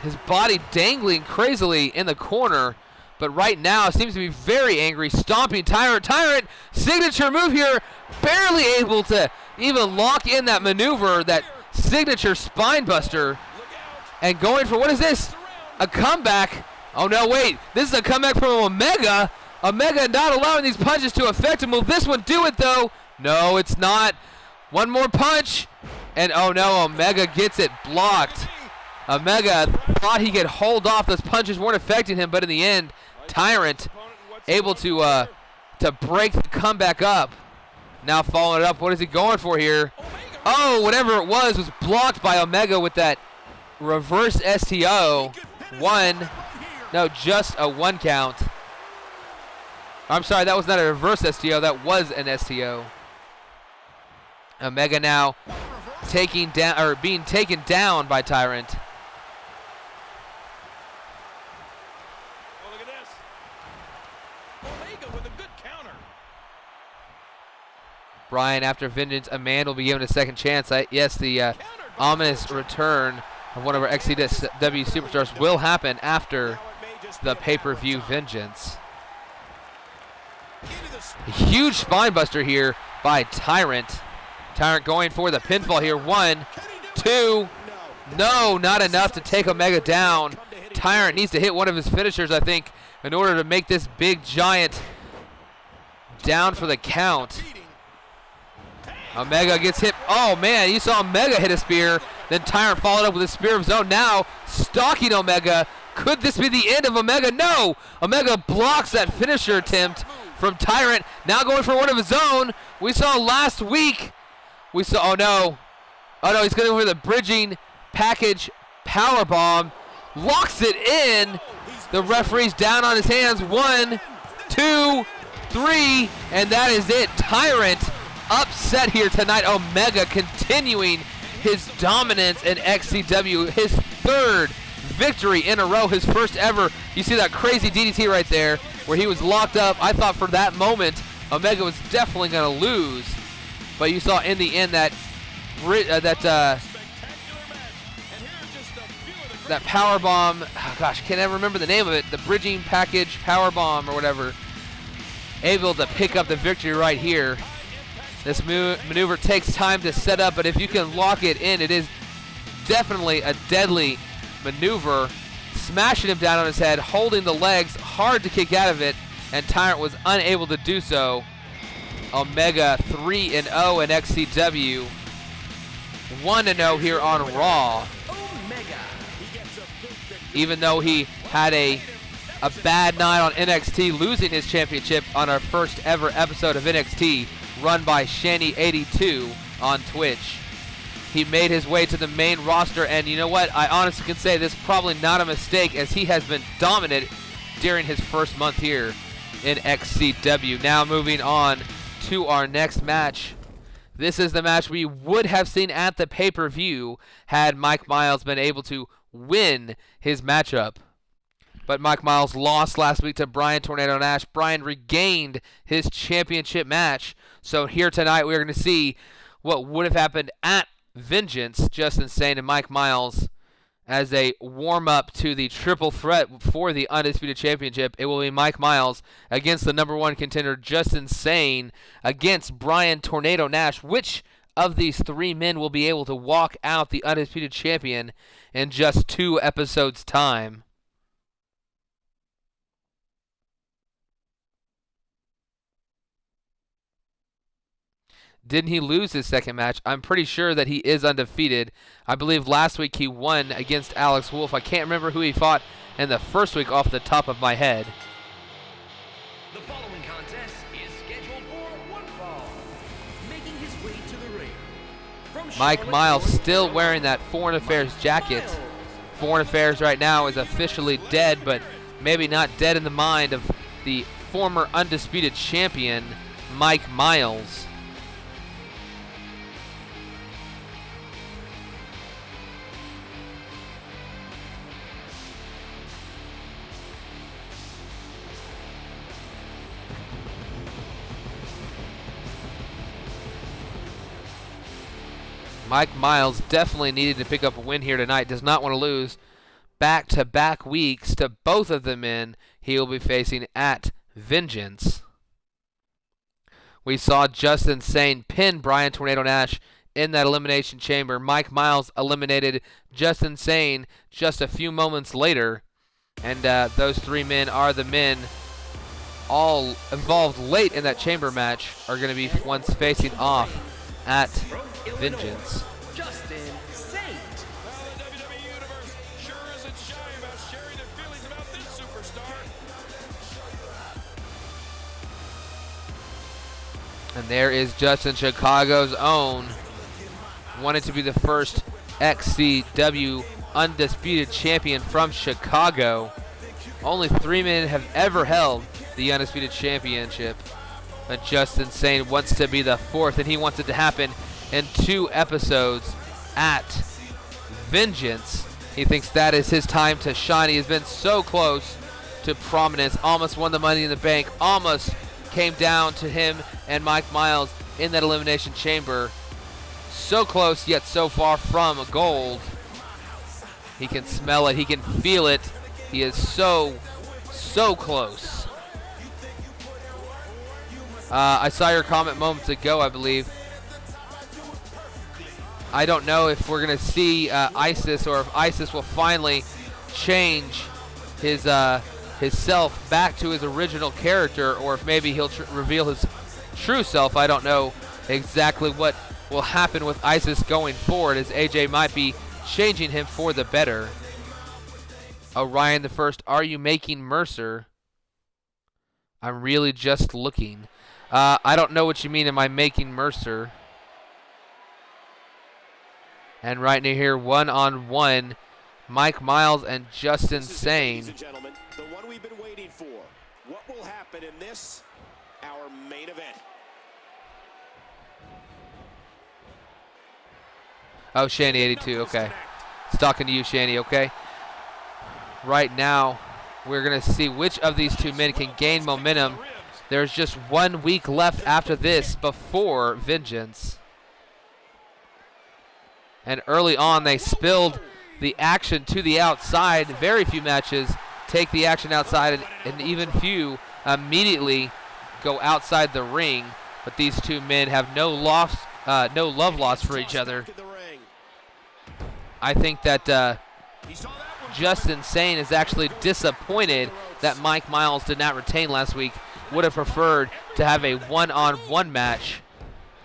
his body dangling crazily in the corner. But right now seems to be very angry, stomping Tyrant. Tyrant, signature move here, barely able to even lock in that maneuver, that signature spine buster. And going for, what is this? A comeback. Oh no, wait, this is a comeback from Omega. Omega not allowing these punches to affect him. Will this one do it though? No, it's not. One more punch. And oh no, Omega gets it blocked. Omega thought he could hold off. Those punches weren't affecting him, but in the end, Tyrant able to break the comeback up. Now following it up, what is he going for here? Oh, whatever it was blocked by Omega with that reverse STO. Just a 1 count. I'm sorry, that was not a reverse STO, that was an STO. Omega now being taken down by Tyrant. Oh, look at this. Omega with a good counter. Brian, after Vengeance, a man will be given a second chance. Yes, the ominous return of one of our XCW superstars will happen after the pay-per-view Vengeance. A huge spine buster here by Tyrant. Tyrant going for the pinfall here. 1, 2. No, not enough to take Omega down. Tyrant needs to hit one of his finishers, I think, in order to make this big giant down for the count. Omega gets hit. Oh, man, you saw Omega hit a spear. Then Tyrant followed up with a spear of his own. Now stalking Omega. Could this be the end of Omega? No! Omega blocks that finisher attempt from Tyrant. Now going for one of his own. We saw last week. Oh no, he's going for the bridging package power bomb. Locks it in. The referee's down on his hands. 1, 2, 3, and that is it. Tyrant upset here tonight. Omega continuing his dominance in XCW. His third victory in a row, his first ever. You see that crazy DDT right there where he was locked up. I thought for that moment Omega was definitely going to lose, but you saw in the end that that power bomb. Oh gosh, can't ever remember the name of it. The bridging package power bomb or whatever. Able to pick up the victory right here. This maneuver takes time to set up, but if you can lock it in, it is definitely a deadly maneuver. Smashing him down on his head, holding the legs, hard to kick out of it, and Tyrant was unable to do so. Omega 3-0 in XCW, 1-0 here on Raw. Even though he had a bad night on NXT, losing his championship on our first ever episode of NXT, run by Shani82 on Twitch. He made his way to the main roster, and you know what? I honestly can say this is probably not a mistake, as he has been dominant during his first month here in XCW. Now moving on to our next match. This is the match we would have seen at the pay-per-view had Mike Miles been able to win his matchup. But Mike Miles lost last week to Brian Tornado Nash. Brian regained his championship match. So here tonight we're going to see what would have happened at Vengeance, Just Insane and Mike Miles, as a warm-up to the triple threat for the Undisputed Championship. It will be Mike Miles against the number one contender, Just Insane, against Brian Tornado Nash. Which of these three men will be able to walk out the Undisputed Champion in just 2 episodes' time? Didn't he lose his second match? I'm pretty sure that he is undefeated. I believe last week he won against Alex Wolf. I can't remember who he fought in the first week off the top of my head. The following contest is scheduled for one fall. Making his way to the ring, from Mike Charlotte, Miles North still Carolina, wearing that Foreign Affairs jacket. Miles. Foreign Affairs right now is officially dead, but maybe not dead in the mind of the former Undisputed Champion, Mike Miles. Mike Miles definitely needed to pick up a win here tonight. Does not want to lose back-to-back weeks to both of the men he will be facing at Vengeance. We saw Just Insane pin Brian Tornado Nash in that Elimination Chamber. Mike Miles eliminated Just Insane just a few moments later. And those three men are the men all involved late in that chamber match are going to be once facing off at Vengeance. Justin Saint. Well, the WWE Universe sure isn't shy about sharing their feelings about this superstar. And there is Justin, Chicago's own. Wanted to be the first XCW Undisputed Champion from Chicago. Only 3 men have ever held the Undisputed Championship. But Just Insane wants to be the 4th, and he wants it to happen in 2 episodes at Vengeance. He thinks that is his time to shine. He has been so close to prominence. Almost won the Money in the Bank. Almost came down to him and Mike Miles in that Elimination Chamber. So close, yet so far from gold. He can smell it. He can feel it. He is so close. I saw your comment moments ago, I believe. I don't know if we're going to see Isis, or if Isis will finally change his self back to his original character, or if maybe he'll reveal his true self. I don't know exactly what will happen with Isis going forward, as AJ might be changing him for the better. Orion the First, are you making Mercer? I'm really just looking. I don't know what you mean. Am I making Mercer? And right near here, one-on-one, Mike Miles and Justin Sane. Ladies and gentlemen, the one we've been waiting for. What will happen in this, our main event? Oh, Shanny 82, okay. It's talking to you, Shanny, okay? Right now, we're going to see which of these two men can gain momentum. There's just 1 week left after this before Vengeance. And early on, they spilled the action to the outside. Very few matches take the action outside, and even few immediately go outside the ring. But these two men have no love lost for each other. I think that Justin Sane is actually disappointed that Mike Miles did not retain last week. Would have preferred to have a one-on-one match,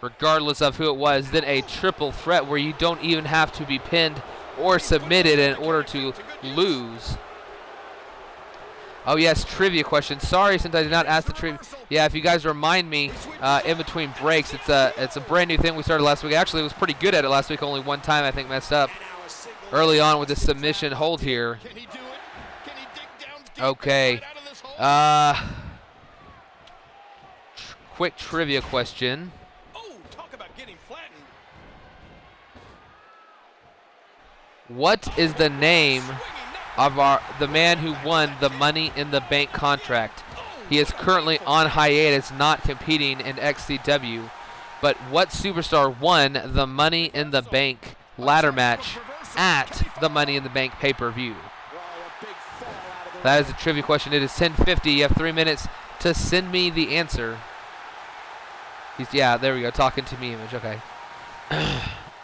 regardless of who it was, than a triple threat where you don't even have to be pinned or submitted in order to lose. Oh yes, trivia question. Sorry, since I did not ask the trivia. Yeah, if you guys remind me in between breaks, it's a brand new thing we started last week. Actually, it was pretty good at it last week. Only one time I think messed up early on with the submission hold here. Okay. Quick trivia question. What is the name of the man who won the Money in the Bank contract? He is currently on hiatus, not competing in XCW. But what superstar won the Money in the Bank ladder match at the Money in the Bank pay-per-view? That is a trivia question. It is 10:50. You have 3 minutes to send me the answer. Yeah, there we go. Talking to me image. Okay.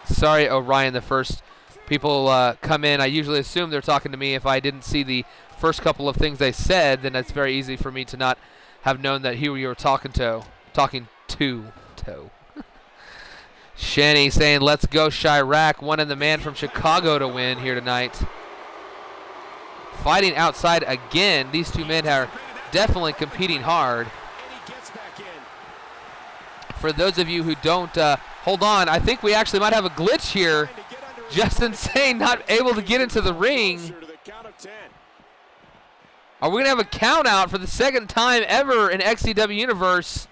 Sorry, Orion. The first people come in, I usually assume they're talking to me. If I didn't see the first couple of things they said, then it's very easy for me to not have known that who you were talking to. Shanny saying, let's go Chirac, wanting the man from Chicago to win here tonight. Fighting outside again. These two men are definitely competing hard. For those of you who don't, hold on, I think we actually might have a glitch here. Justin Sane not able to get into the ring. Are we going to have a count out for the second time ever in XCW Universe?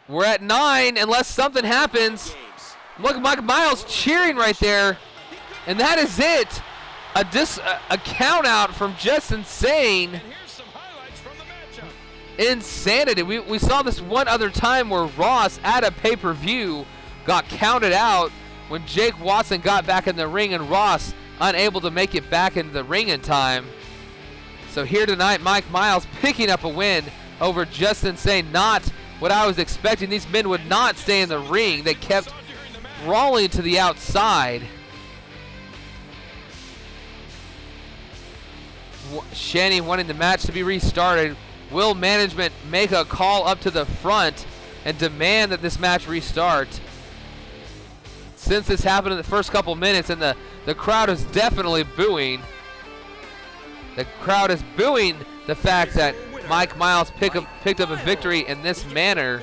We're at 9 unless something happens. Look, Mike Miles cheering right there. And that is it. A count out from Justin Sane. Insanity. We saw this one other time where Ross at a pay-per-view got counted out when Jake Watson got back in the ring and Ross unable to make it back in the ring in time. So here tonight, Mike Miles picking up a win over Justin Sane. Not what I was expecting. These men would not stay in the ring. They kept brawling to the outside. Shanny wanting the match to be restarted. Will management make a call up to the front and demand that this match restart? Since this happened in the first couple minutes, and the crowd is definitely booing. The crowd is booing the fact that Mike Miles picked up a victory in this manner.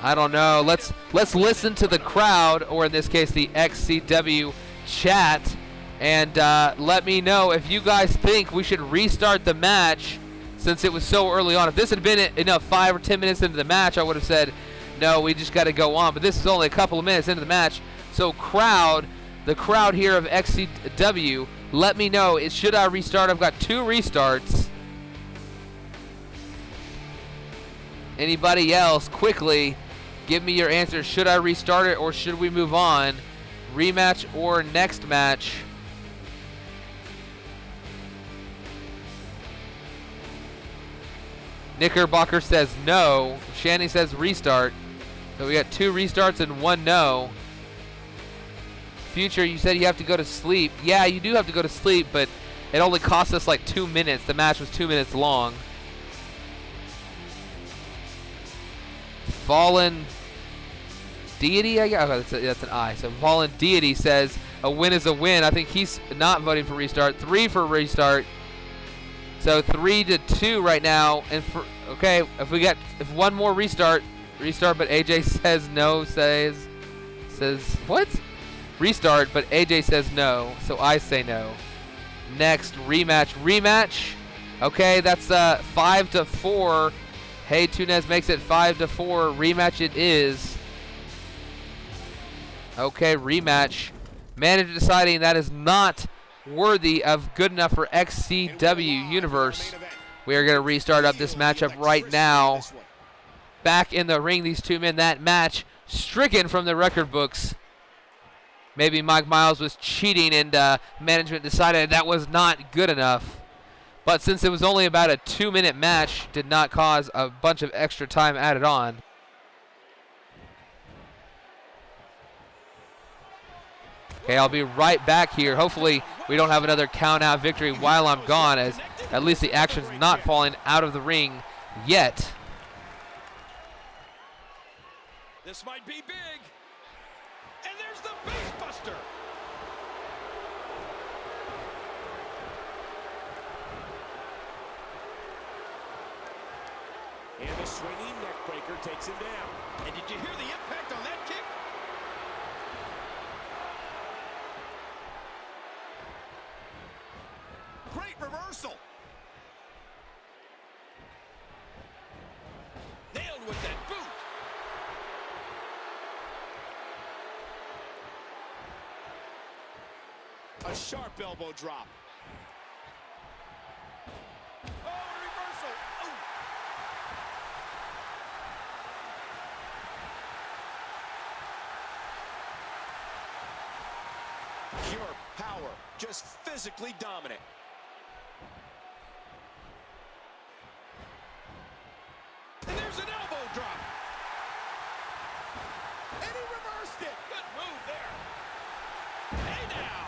I don't know. Let's listen to the crowd, or in this case, the XCW chat, and let me know if you guys think we should restart the match since it was so early on. If this had been 5 or 10 minutes into the match, I would have said, no, we just got to go on. But this is only a couple of minutes into the match. So the crowd here of XCW, let me know, should I restart? I've got 2 restarts. Anybody else, quickly, give me your answer. Should I restart it or should we move on? Rematch or next match? Knickerbocker says no. Shanny says restart. So we got 2 restarts and 1 no. Future, you said you have to go to sleep. Yeah, you do have to go to sleep, but it only cost us like 2 minutes. The match was 2 minutes long. Fallen Deity, I guess. Oh, that's an I. So Fallen Deity says a win is a win. I think he's not voting for restart. 3 for restart. So 3-2 right now. And okay, if one more restart, but AJ says no. Says what? Restart, but AJ says no. So I say no. Next rematch. Okay, that's 5-4. Hey, Tunez makes it 5-4. Rematch it is. Okay, rematch. Manager deciding that is not worthy of good enough for XCW Universe. We are going to restart up this matchup right now. Back in the ring, these two men. That match stricken from the record books. Maybe Mike Miles was cheating and management decided that was not good enough. But since it was only about a 2-minute match, did not cause a bunch of extra time added on. Okay, I'll be right back here. Hopefully we don't have another count-out victory while I'm gone, as at least the action's not falling out of the ring yet. This might be big. And there's the base buster. And the swinging neckbreaker takes him down. And did you hear the impact on that kick? Great reversal. Nailed with that boot. A sharp elbow drop. Oh, reversal. Oh. Pure power, just physically dominant. And there's an elbow drop. And he reversed it. Good move there. Hey now.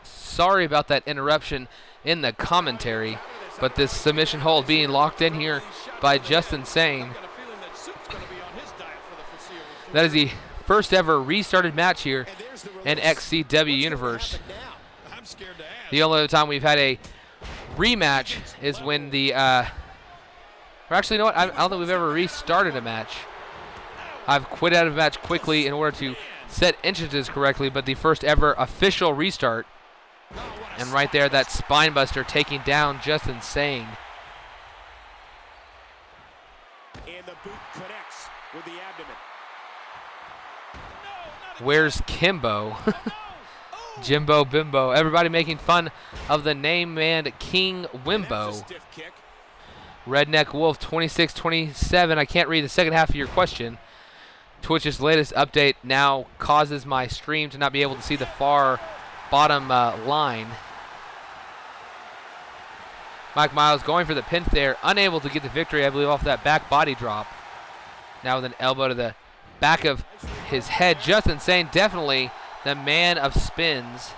Sorry about that interruption in the commentary, but this submission hold being locked in here by Justin Sane. That is the first ever restarted match here in XCW Universe. The only other time we've had a rematch is when the or actually, you know what? I don't think we've ever restarted a match. I've quit out of a match quickly in order to set entrances correctly, but the first ever official restart. And right there, that spine buster taking down Justin Sane. And the boot connects with the abdomen. Where's Kimbo? Jimbo Bimbo. Everybody making fun of the name man King Wimbo. Redneck Wolf 2627. I can't read the second half of your question. Twitch's latest update now causes my stream to not be able to see the far bottom line. Mike Miles going for the pin there, unable to get the victory, I believe, off that back body drop. Now with an elbow to the back of his head. Justin Sane, definitely the man of spins.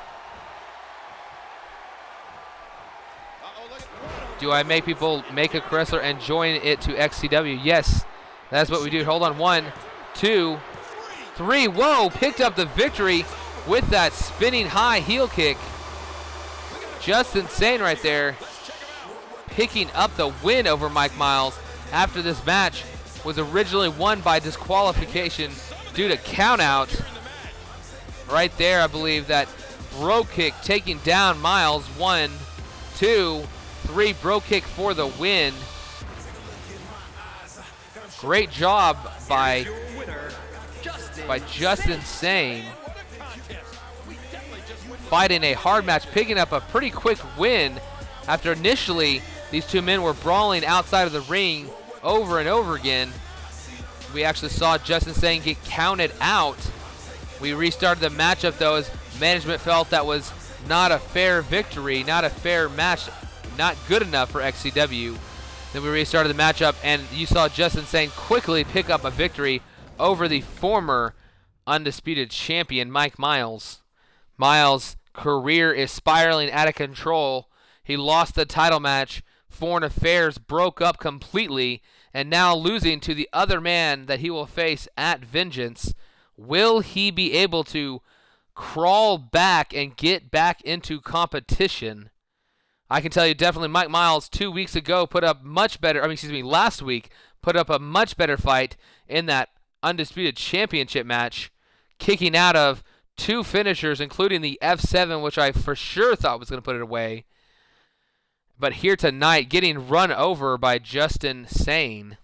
Do I make people make a wrestler and join it to XCW? Yes, that's what we do. Hold on, 1, 2, 3. Whoa, picked up the victory with that spinning high heel kick. Justin Sane right there picking up the win over Mike Miles after this match was originally won by disqualification due to countout. Right there, I believe that bro kick taking down Miles. 1, 2, 3, bro kick for the win. Great job by Justin Sane. Fighting a hard match, picking up a pretty quick win after initially these two men were brawling outside of the ring over and over again. We actually saw Justin Sane get counted out. We restarted the matchup though, as management felt that was not a fair victory, not a fair match, not good enough for XCW. Then we restarted the matchup, and you saw Justin Sane quickly pick up a victory over the former undisputed champion, Mike Miles. Miles' career is spiraling out of control. He lost the title match. Foreign Affairs broke up completely, and now losing to the other man that he will face at Vengeance. Will he be able to crawl back and get back into competition. I can tell you definitely Mike Miles 2 weeks ago put up much better, last week put up a much better fight in that Undisputed Championship match, kicking out of 2 finishers, including the F7, which I for sure thought was going to put it away. But here tonight, getting run over by Justin Sane.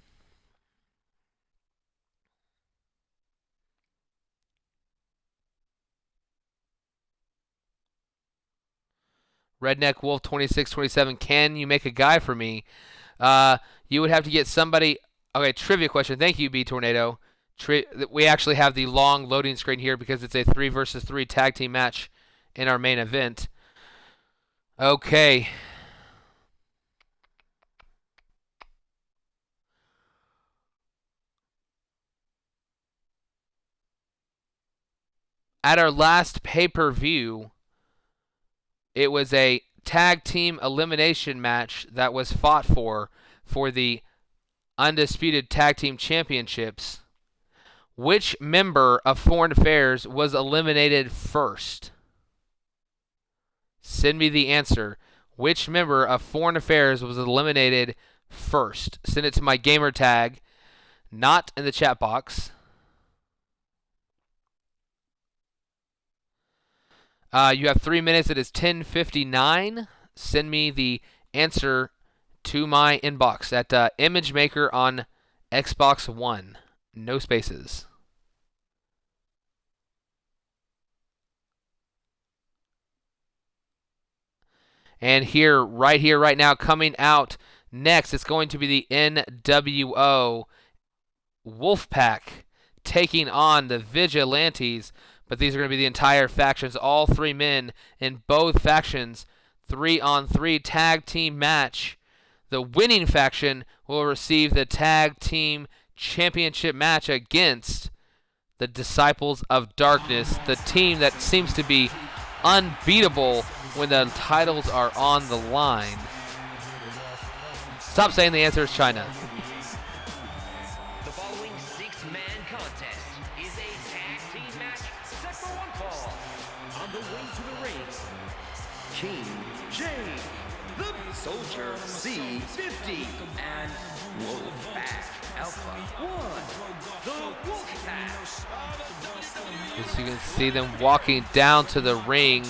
Redneck Wolf 2627, can you make a guy for me? You would have to get somebody. Okay, trivia question. Thank you, B Tornado. We actually have the long loading screen here because it's a 3 versus 3 tag team match in our main event. Okay. At our last pay-per-view, it was a tag team elimination match that was fought for the Undisputed Tag Team Championships. Which member of Foreign Affairs was eliminated first? Send me the answer. Which member of Foreign Affairs was eliminated first? Send it to my gamer tag, not in the chat box. You have 3 minutes. It is 10:59. Send me the answer to my inbox at ImageMaker on Xbox One. No spaces. And right now, coming out next, it's going to be the NWO Wolfpack taking on the Vigilantes. But these are going to be the entire factions, all 3 men in both factions. 3-on-3 tag team match. The winning faction will receive the tag team championship match against the Disciples of Darkness, the team that seems to be unbeatable when the titles are on the line. Stop saying the answer is China. The following 6-man contest is a tag team match set for one fall. On the way to the ring, King J, the Soldier C50, and Wolfpack Alpha 1, the Wolfpack. As you can see them walking down to the ring,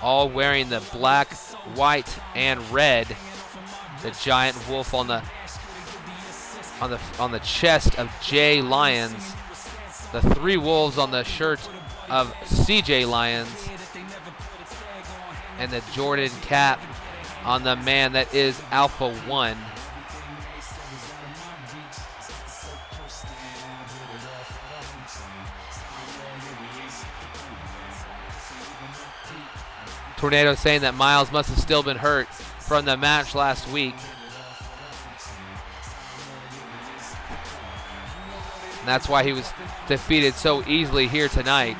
all wearing the black, white, and red. The giant wolf on the chest of Jay Lyons. The 3 wolves on the shirt of CJ Lyons. And the Jordan cap on the man that is Alpha 1. Tornado saying that Miles must have still been hurt from the match last week. And that's why he was defeated so easily here tonight.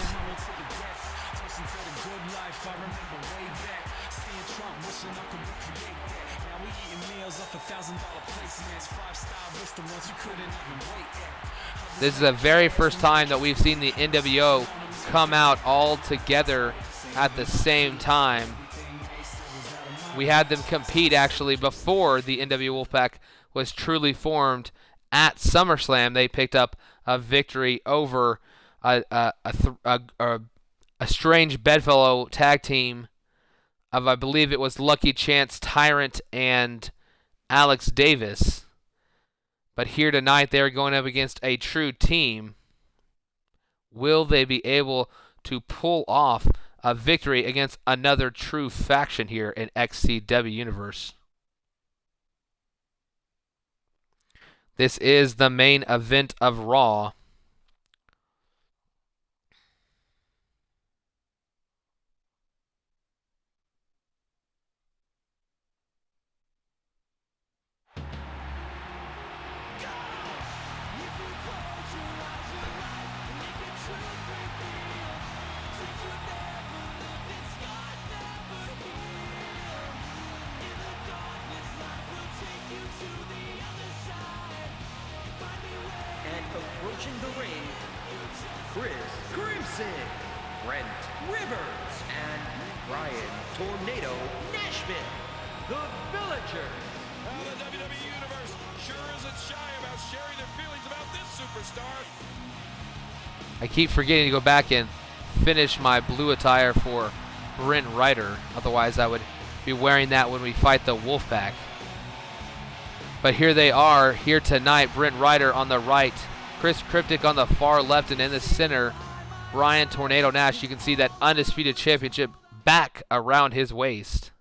This is the very first time that we've seen the NWO come out all together at the same time. We had them compete actually before the NWO Wolfpack was truly formed at SummerSlam. They picked up a victory over a strange bedfellow tag team of, I believe it was Lucky Chance Tyrant and Alex Davis. But here tonight they're going up against a true team. Will they be able to pull off a victory against another true faction here in XCW Universe? This is the main event of Raw. And approaching the ring, Chris Crimson. Brent Rivers and Brian Tornado Nashville, the Villagers. Well, the WWE Universe sure isn't shy about sharing their feelings about this superstar. I keep forgetting to go back and finish my blue attire for Brent Ryder. Otherwise, I would be wearing that when we fight the Wolfpack. But here they are here tonight. Brent Ryder on the right, Chris Cryptic on the far left, and in the center, Brian Tornado Nash. You can see that undisputed championship back around his waist.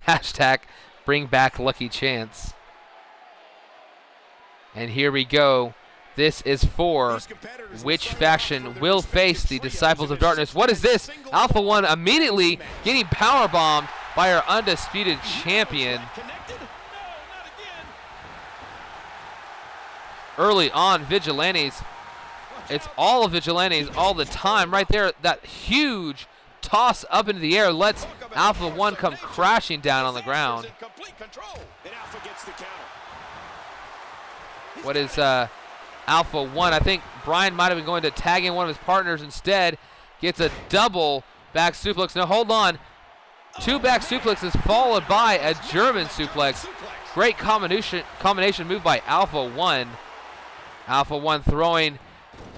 Hashtag bring back Lucky Chance. And here we go. This is for which faction will face the Disciples of Darkness. What is this? Alpha One immediately getting powerbombed by our undisputed champion. Early on, Vigilantes. It's all Vigilantes all the time. Right there, that huge toss up into the air lets Alpha One come crashing down on the ground. What is Alpha One? I think Brian might have been going to tag in one of his partners instead. Gets a double back suplex. Now hold on. 2 back suplexes followed by a German suplex. Great combination move by Alpha One. Alpha One throwing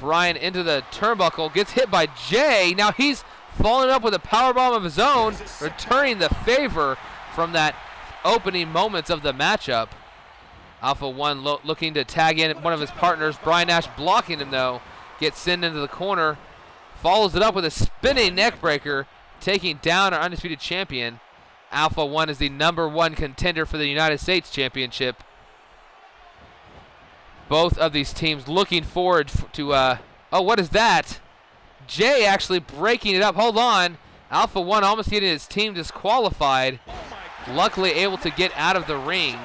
Brian into the turnbuckle. Gets hit by Jay. Now he's following up with a powerbomb of his own, returning the favor from that opening moments of the matchup. Alpha One looking to tag in one of his partners. Brian Nash blocking him though. Gets sent into the corner. Follows it up with a spinning neckbreaker, taking down our undisputed champion. Alpha One is the #1 contender for the United States Championship. Both of these teams looking forward to, oh, what is that? Jay actually breaking it up. Hold on. Alpha One almost getting his team disqualified. Luckily able to get out of the ring.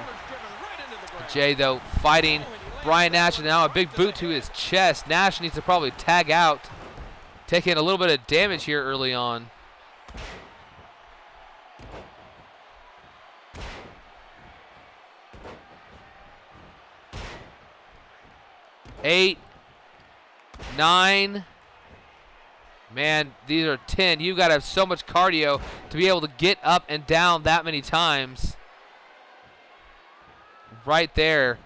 Jay, though, fighting Brian Nash, and now a big boot to his chest. Nash needs to probably tag out, taking a little bit of damage here early on. Eight, 9. Man, these are 10. You got to have so much cardio to be able to get up and down that many times. Right there,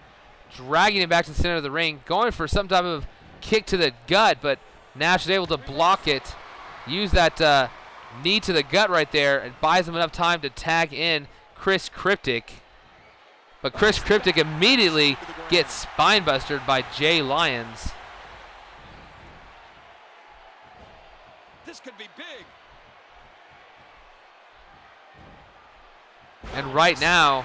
dragging him back to the center of the ring, going for some type of kick to the gut, but Nash is able to block it, use that knee to the gut right there, and buys him enough time to tag in Chris Cryptic. But Chris Cryptic immediately gets spinebustered by Jay Lyons. This could be big. And right now,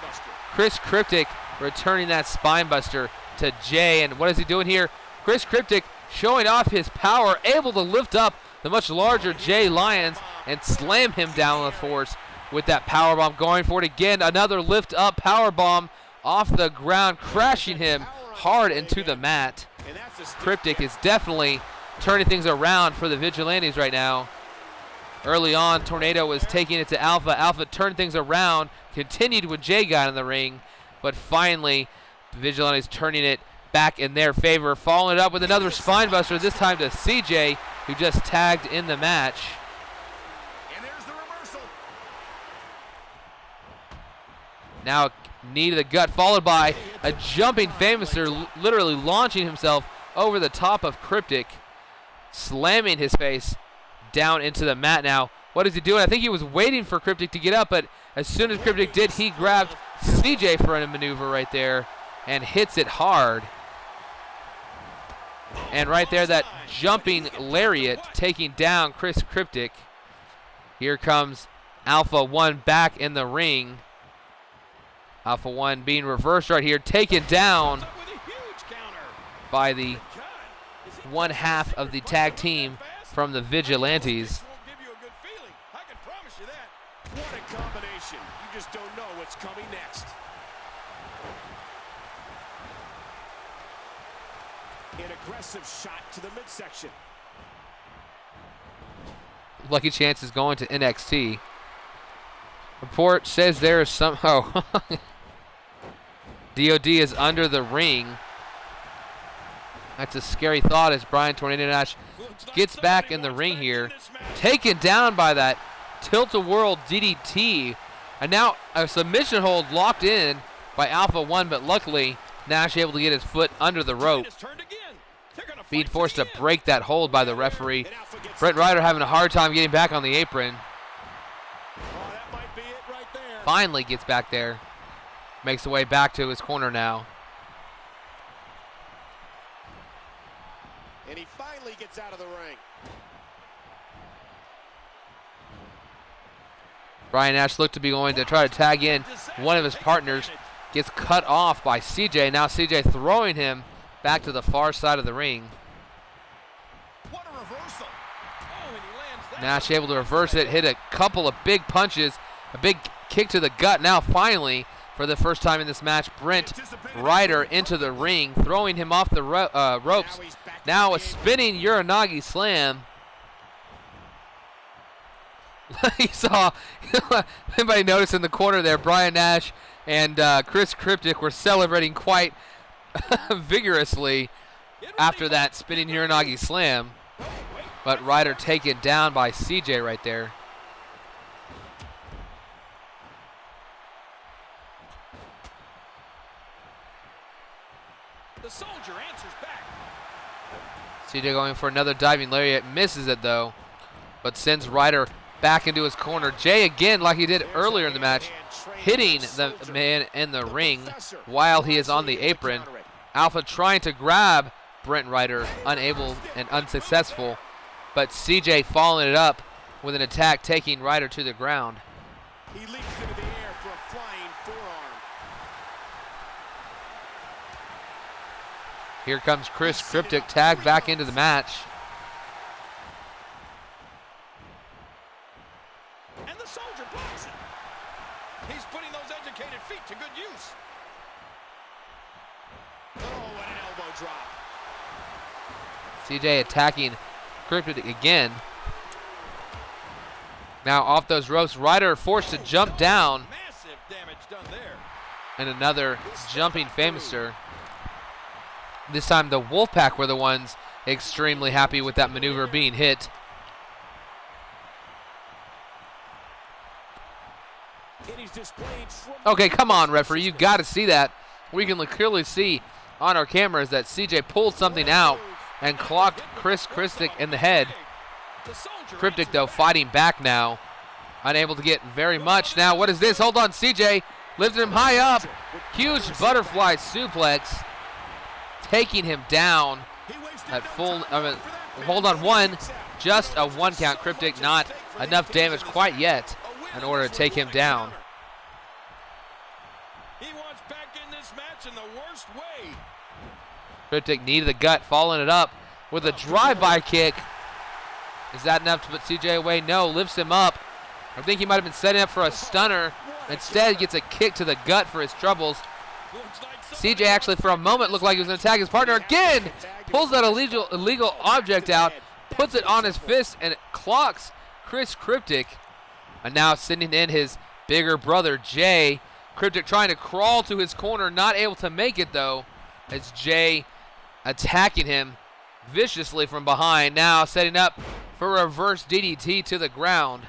Chris Cryptic returning that spinebuster to Jay. And what is he doing here? Chris Cryptic showing off his power, able to lift up the much larger Jay Lyons and slam him down with force with that powerbomb. Going for it again. Another lift up powerbomb off the ground, crashing him hard into the mat. Cryptic is definitely turning things around for the Vigilantes right now. Early on, Tornado was taking it to Alpha. Alpha turned things around, continued when Jay got in the ring, but finally, the Vigilantes turning it back in their favor, following it up with another spinebuster, this time to CJ, who just tagged in the match. And there's the reversal. Now, knee to the gut, followed by a jumping Famouser, literally launching himself over the top of Cryptic, slamming his face down into the mat. Now, what is he doing? I think he was waiting for Cryptic to get up, but as soon as Cryptic did, he grabbed CJ for a maneuver right there and hits it hard. And right there, that jumping lariat taking down Chris Cryptic. Here comes Alpha One back in the ring. Alpha One being reversed right here, taken down by the one half of the tag team from the Vigilantes. What a combination. You just don't know what's coming next. An aggressive shot to the midsection. Lucky Chance is going to NXT. Report says there is somehow DOD is under the ring. That's a scary thought as Brian Tornado Nash gets back in the ring here. Taken down by that tilt-a-whirl DDT. And now a submission hold locked in by Alpha One, but luckily Nash able to get his foot under the rope. Being forced to break that hold by the referee. Brent Ryder having a hard time getting back on the apron. Finally gets back there. Makes the way back to his corner now. And he finally gets out of the ring. Brian Nash looked to be going to try to tag in one of his partners. Gets cut off by CJ. Now CJ throwing him back to the far side of the ring. What a reversal. Oh, and he lands that. Nash able to reverse it, hit a couple of big punches, a big kick to the gut. Now finally, for the first time in this match, Brent Ryder into the ring, throwing him off the ropes. Now a spinning Uranagi slam. You saw, anybody notice in the corner there, Brian Nash and Chris Cryptic were celebrating quite vigorously after that spinning Uranagi slam. But Ryder taken down by CJ right there. The soldier answers back. CJ going for another diving lariat, misses it though, but sends Ryder back into his corner. Jay again, like he did earlier in the match, hitting the man in the ring while he is on the apron. Alpha trying to grab Brent Ryder, unable and unsuccessful, but CJ following it up with an attack, taking Ryder to the ground. He leaps into the air for a flying forearm. Here comes Chris Cryptic, tagged back into the match. And the soldier blocks it. He's putting those educated feet to good use. Oh, and an elbow drop. CJ attacking Cryptic again. Now off those ropes, Ryder forced to jump down. Massive damage done there. And another jumping Famouser. This time the Wolfpack were the ones extremely happy with that maneuver being hit. Okay, come on, referee. You got to see that. We can clearly see on our cameras that CJ pulled something out and clocked Chris Cryptic in the head. Cryptic, though, fighting back now. Unable to get very much. Now, what is this? Hold on, CJ. Lifted him high up. Huge butterfly suplex. Taking him down at full. Hold on, one. Just a one count. Cryptic, not enough damage quite yet in order to take him down. He wants back in this match in the worst way. Cryptic knee to the gut, following it up with a drive-by kick. Is that enough to put CJ away? No, lifts him up. I think he might have been setting up for a stunner. Instead, gets a kick to the gut for his troubles. CJ actually, for a moment, looked like he was going to tag his partner again. Pulls that illegal object out, puts it on his fist, and it clocks Chris Cryptic. And now sending in his bigger brother, Jay. Cryptic trying to crawl to his corner, not able to make it, though, as Jay attacking him viciously from behind. Now setting up for a reverse DDT to the ground.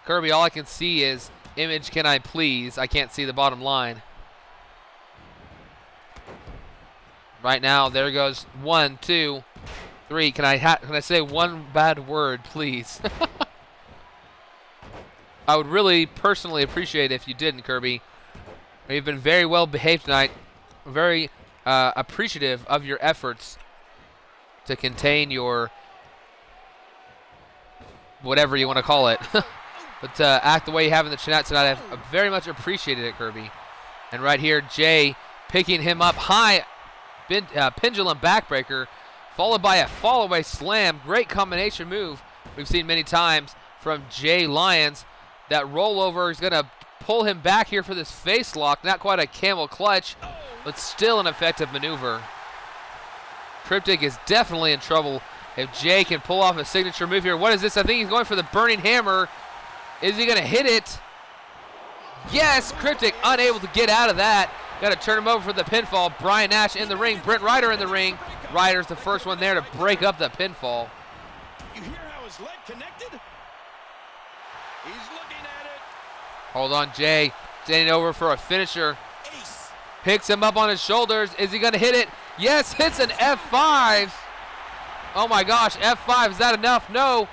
Kirby, all I can see is, image can I please? I can't see the bottom line. Right now, there goes 1, 2, 3. Can I say one bad word, please? I would really personally appreciate it if you didn't, Kirby. You've been very well behaved tonight. Very appreciative of your efforts to contain your whatever you want to call it. But act the way you have in the chat tonight, I've very much appreciated it, Kirby. And right here, Jay picking him up high, pendulum backbreaker, followed by a fall-away slam. Great combination move we've seen many times from Jay Lyons. That rollover is going to pull him back here for this face lock. Not quite a camel clutch, but still an effective maneuver. Cryptic is definitely in trouble if Jay can pull off a signature move here. What is this? I think he's going for the burning hammer. Is he going to hit it? Yes, Cryptic unable to get out of that. Got to turn him over for the pinfall. Brian Nash in the ring. Brent Ryder in the ring. Ryder's the first one there to break up the pinfall. You hear how his leg connected? He's looking at it. Hold on, Jay. Standing over for a finisher. Ace. Picks him up on his shoulders. Is he going to hit it? Yes, hits an F5. Oh my gosh, F5. Is that enough? No.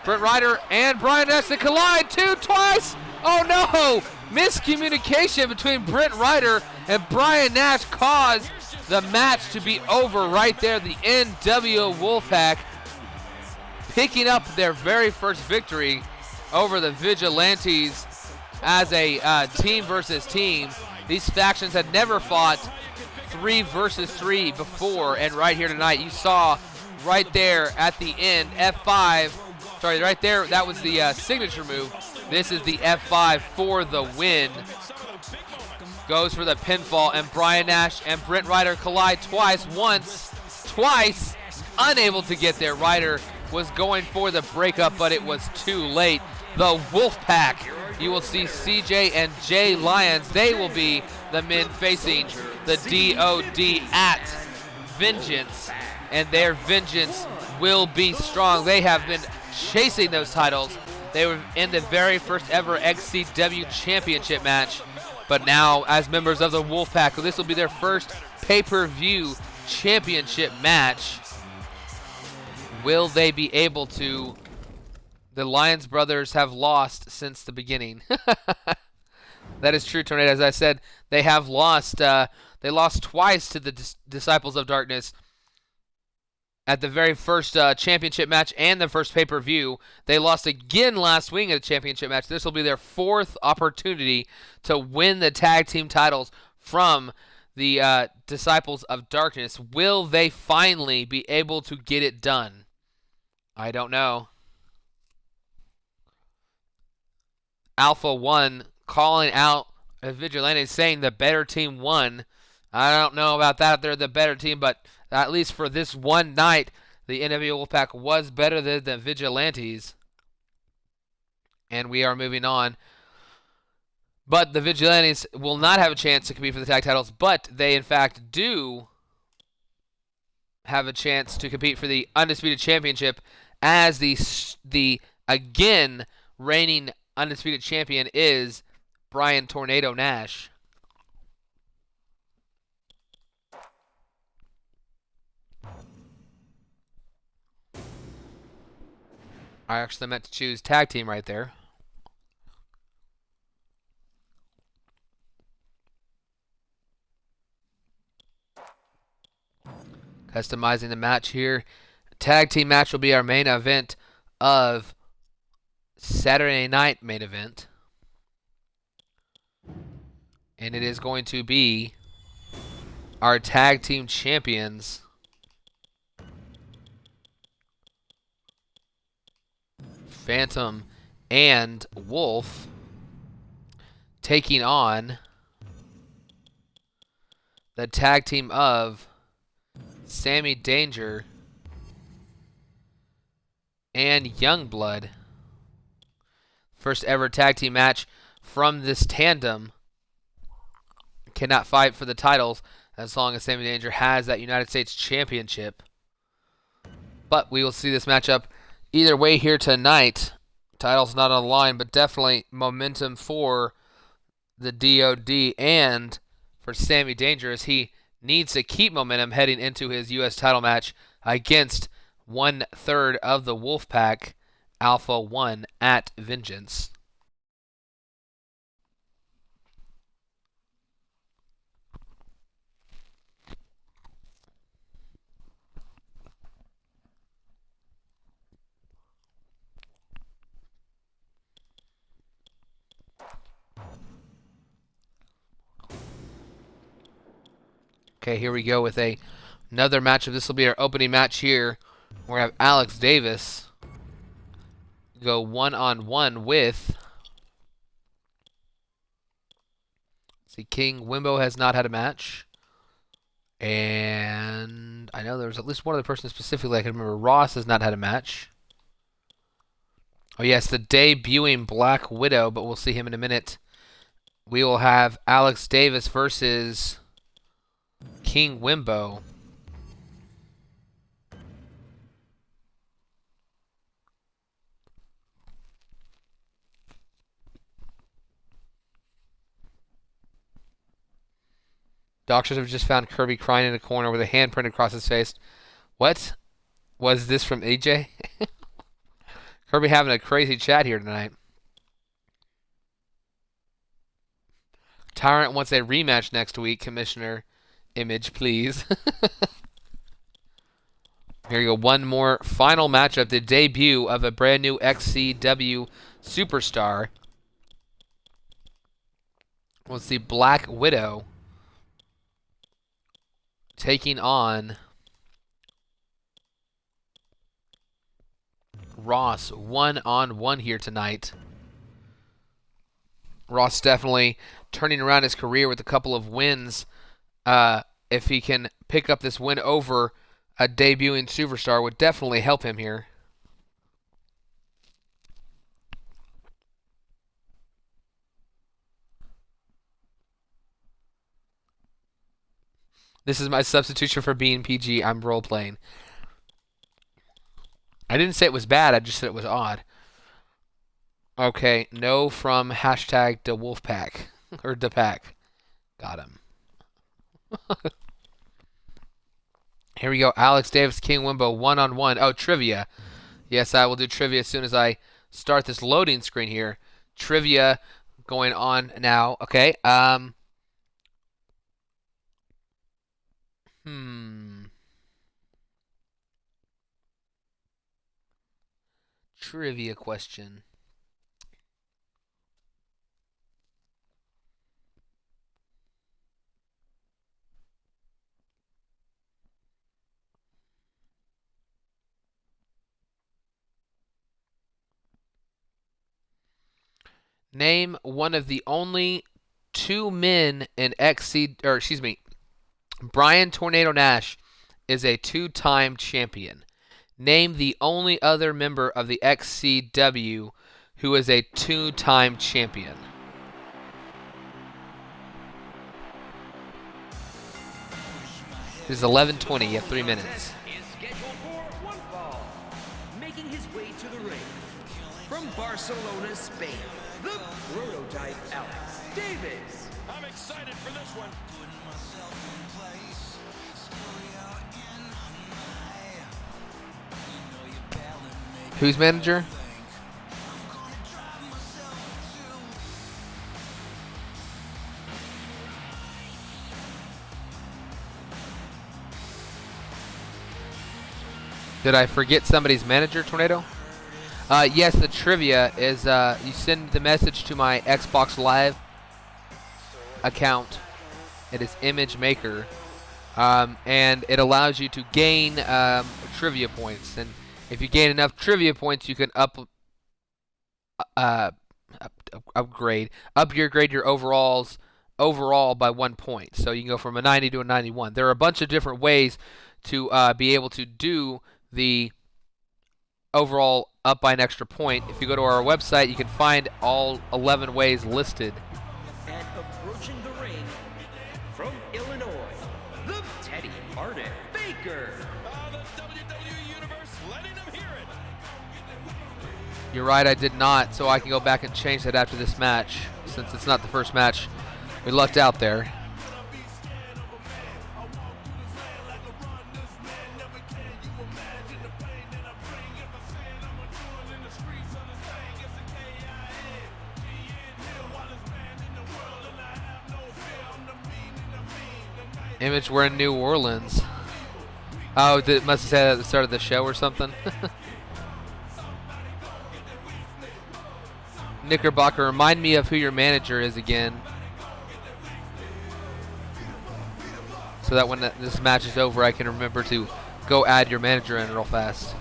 Brent Ryder and Brian Nash to collide twice. Oh no! Miscommunication between Brent Ryder and Brian Nash caused the match to be over right there. The NWO Wolfpack picking up their very first victory over the Vigilantes as a team versus team. These factions had never fought 3 versus 3 before, and right here tonight you saw right there at the end, F5. Sorry, right there, that was the signature move. This is the F5 for the win. Goes for the pinfall, and Brian Nash and Brent Ryder collide twice. Twice. Unable to get there. Ryder was going for the breakup, but it was too late. The Wolfpack. You will see CJ and Jay Lyons. They will be the men facing the DOD at Vengeance, and their vengeance will be strong. They have been chasing those titles. They were in the very first ever XCW championship match, but now as members of the Wolfpack, this will be their first pay-per-view championship match. Will they be able to? The Lyons brothers have lost since the beginning. That is true, Tornado. As I said, they have lost. They lost twice to the Disciples of Darkness at the very first championship match and the first pay-per-view. They lost again last week at a championship match. This will be their 4th opportunity to win the tag team titles from the Disciples of Darkness. Will they finally be able to get it done? I don't know. Alpha 1 calling out the Vigilantes, saying the better team won. I don't know about that if they're the better team, but at least for this one night, the NWO Wolfpack was better than the Vigilantes. And we are moving on. But the Vigilantes will not have a chance to compete for the tag titles, but they in fact do have a chance to compete for the Undisputed Championship, as the again reigning Undisputed Champion is Brian Tornado Nash. I actually meant to choose tag team right there. Customizing the match here. Tag team match will be our main event of Saturday night main event. And it is going to be our tag team champions, Phantom and Wolf, taking on the tag team of Sammy Danger and Youngblood. First ever tag team match from this tandem. Cannot fight for the titles as long as Sammy Danger has that United States Championship. But we will see this matchup either way here tonight. Title's not on the line, but definitely momentum for the DOD and for Sammy Danger, as he needs to keep momentum heading into his U.S. title match against 1/3 of the Wolfpack, Alpha 1 at Vengeance. Okay, here we go with another matchup. This will be our opening match here. We have Alex Davis go one-on-one with... See, King Wimbo has not had a match. And I know there was at least one other person specifically I can remember. Ross has not had a match. Oh, yes, the debuting Black Widow, but we'll see him in a minute. we will have Alex Davis versus King Wimbo. Doctors have just found Kirby crying in a corner with a handprint across his face. What? Was this from AJ? Kirby having a crazy chat here tonight. Tyrant wants a rematch next week, Commissioner. Image, please. Here you go. One more final matchup. The debut of a brand new XCW superstar. We'll see Black Widow taking on Ross. One-on-one here tonight. Ross definitely turning around his career with a couple of wins. If he can pick up this win over a debuting superstar, would definitely help him here. This is my substitution for being PG. I'm role-playing. I didn't say it was bad. I just said it was odd. Okay, no from hashtag #DeWolfPack. Or DePack. Got him. Here we go. Alex Davis, King Wimbo, one-on-one. Oh, trivia. Yes, I will do trivia as soon as I start this loading screen here. Trivia going on now. Okay. Trivia question. Name one of the only two men in Brian Tornado Nash is a two-time champion. Name the only other member of the XCW who is a two-time champion. This is 11:20. You have 3 minutes. Is scheduled for one fall. Making his way to the ring from Barcelona, Spain, the prototype Alex Davis. I'm excited for this one. Who's manager? Did I forget somebody's manager, Tornado? Yes, the trivia is you send the message to my Xbox Live account. It is Image Maker, and it allows you to gain trivia points. And if you gain enough trivia points, you can upgrade your overall by 1 point. So you can go from a 90 to a 91. There are a bunch of different ways to be able to do the overall up by an extra point. If you go to our website, you can find all 11 ways listed. And approaching the ring from Illinois, the Teddy Arden Baker. The XCW Universe letting them hear it. You're right, I did not, so I can go back and change that after this match, since it's not the first match we lucked out there. Image, we're in New Orleans. Oh, it must have said at the start of the show or something. Knickerbocker, remind me of who your manager is again. So that when this match is over, I can remember to go add your manager in real fast.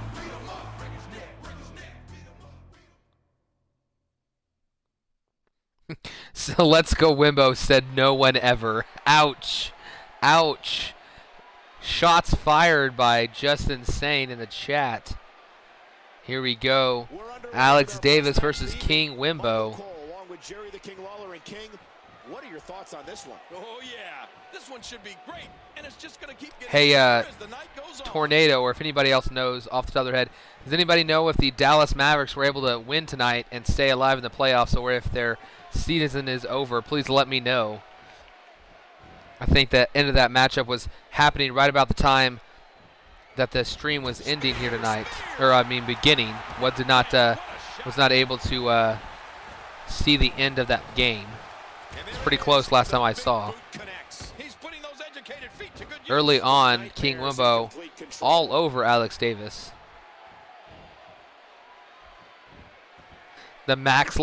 So let's go Wimbo said no one ever. Ouch. Ouch. Shots fired by Just Insane in the chat. Here we go. Alex Davis versus King Wimbo. Along with Jerry the King Lawler and King, What are your thoughts on this one? Oh, yeah. This one should be great, and it's just going to keep getting Hey, better as the night goes on. Tornado, or if anybody else knows off the top of their head, does anybody know if the Dallas Mavericks were able to win tonight and stay alive in the playoffs, or if their season is over? Please let me know. I think the end of that matchup was happening right about the time that the stream was ending here tonight, or I mean beginning. Was not able to see the end of that game. It's pretty close last time I saw. Early on, King Wimbo all over Alex Davis. The Mavs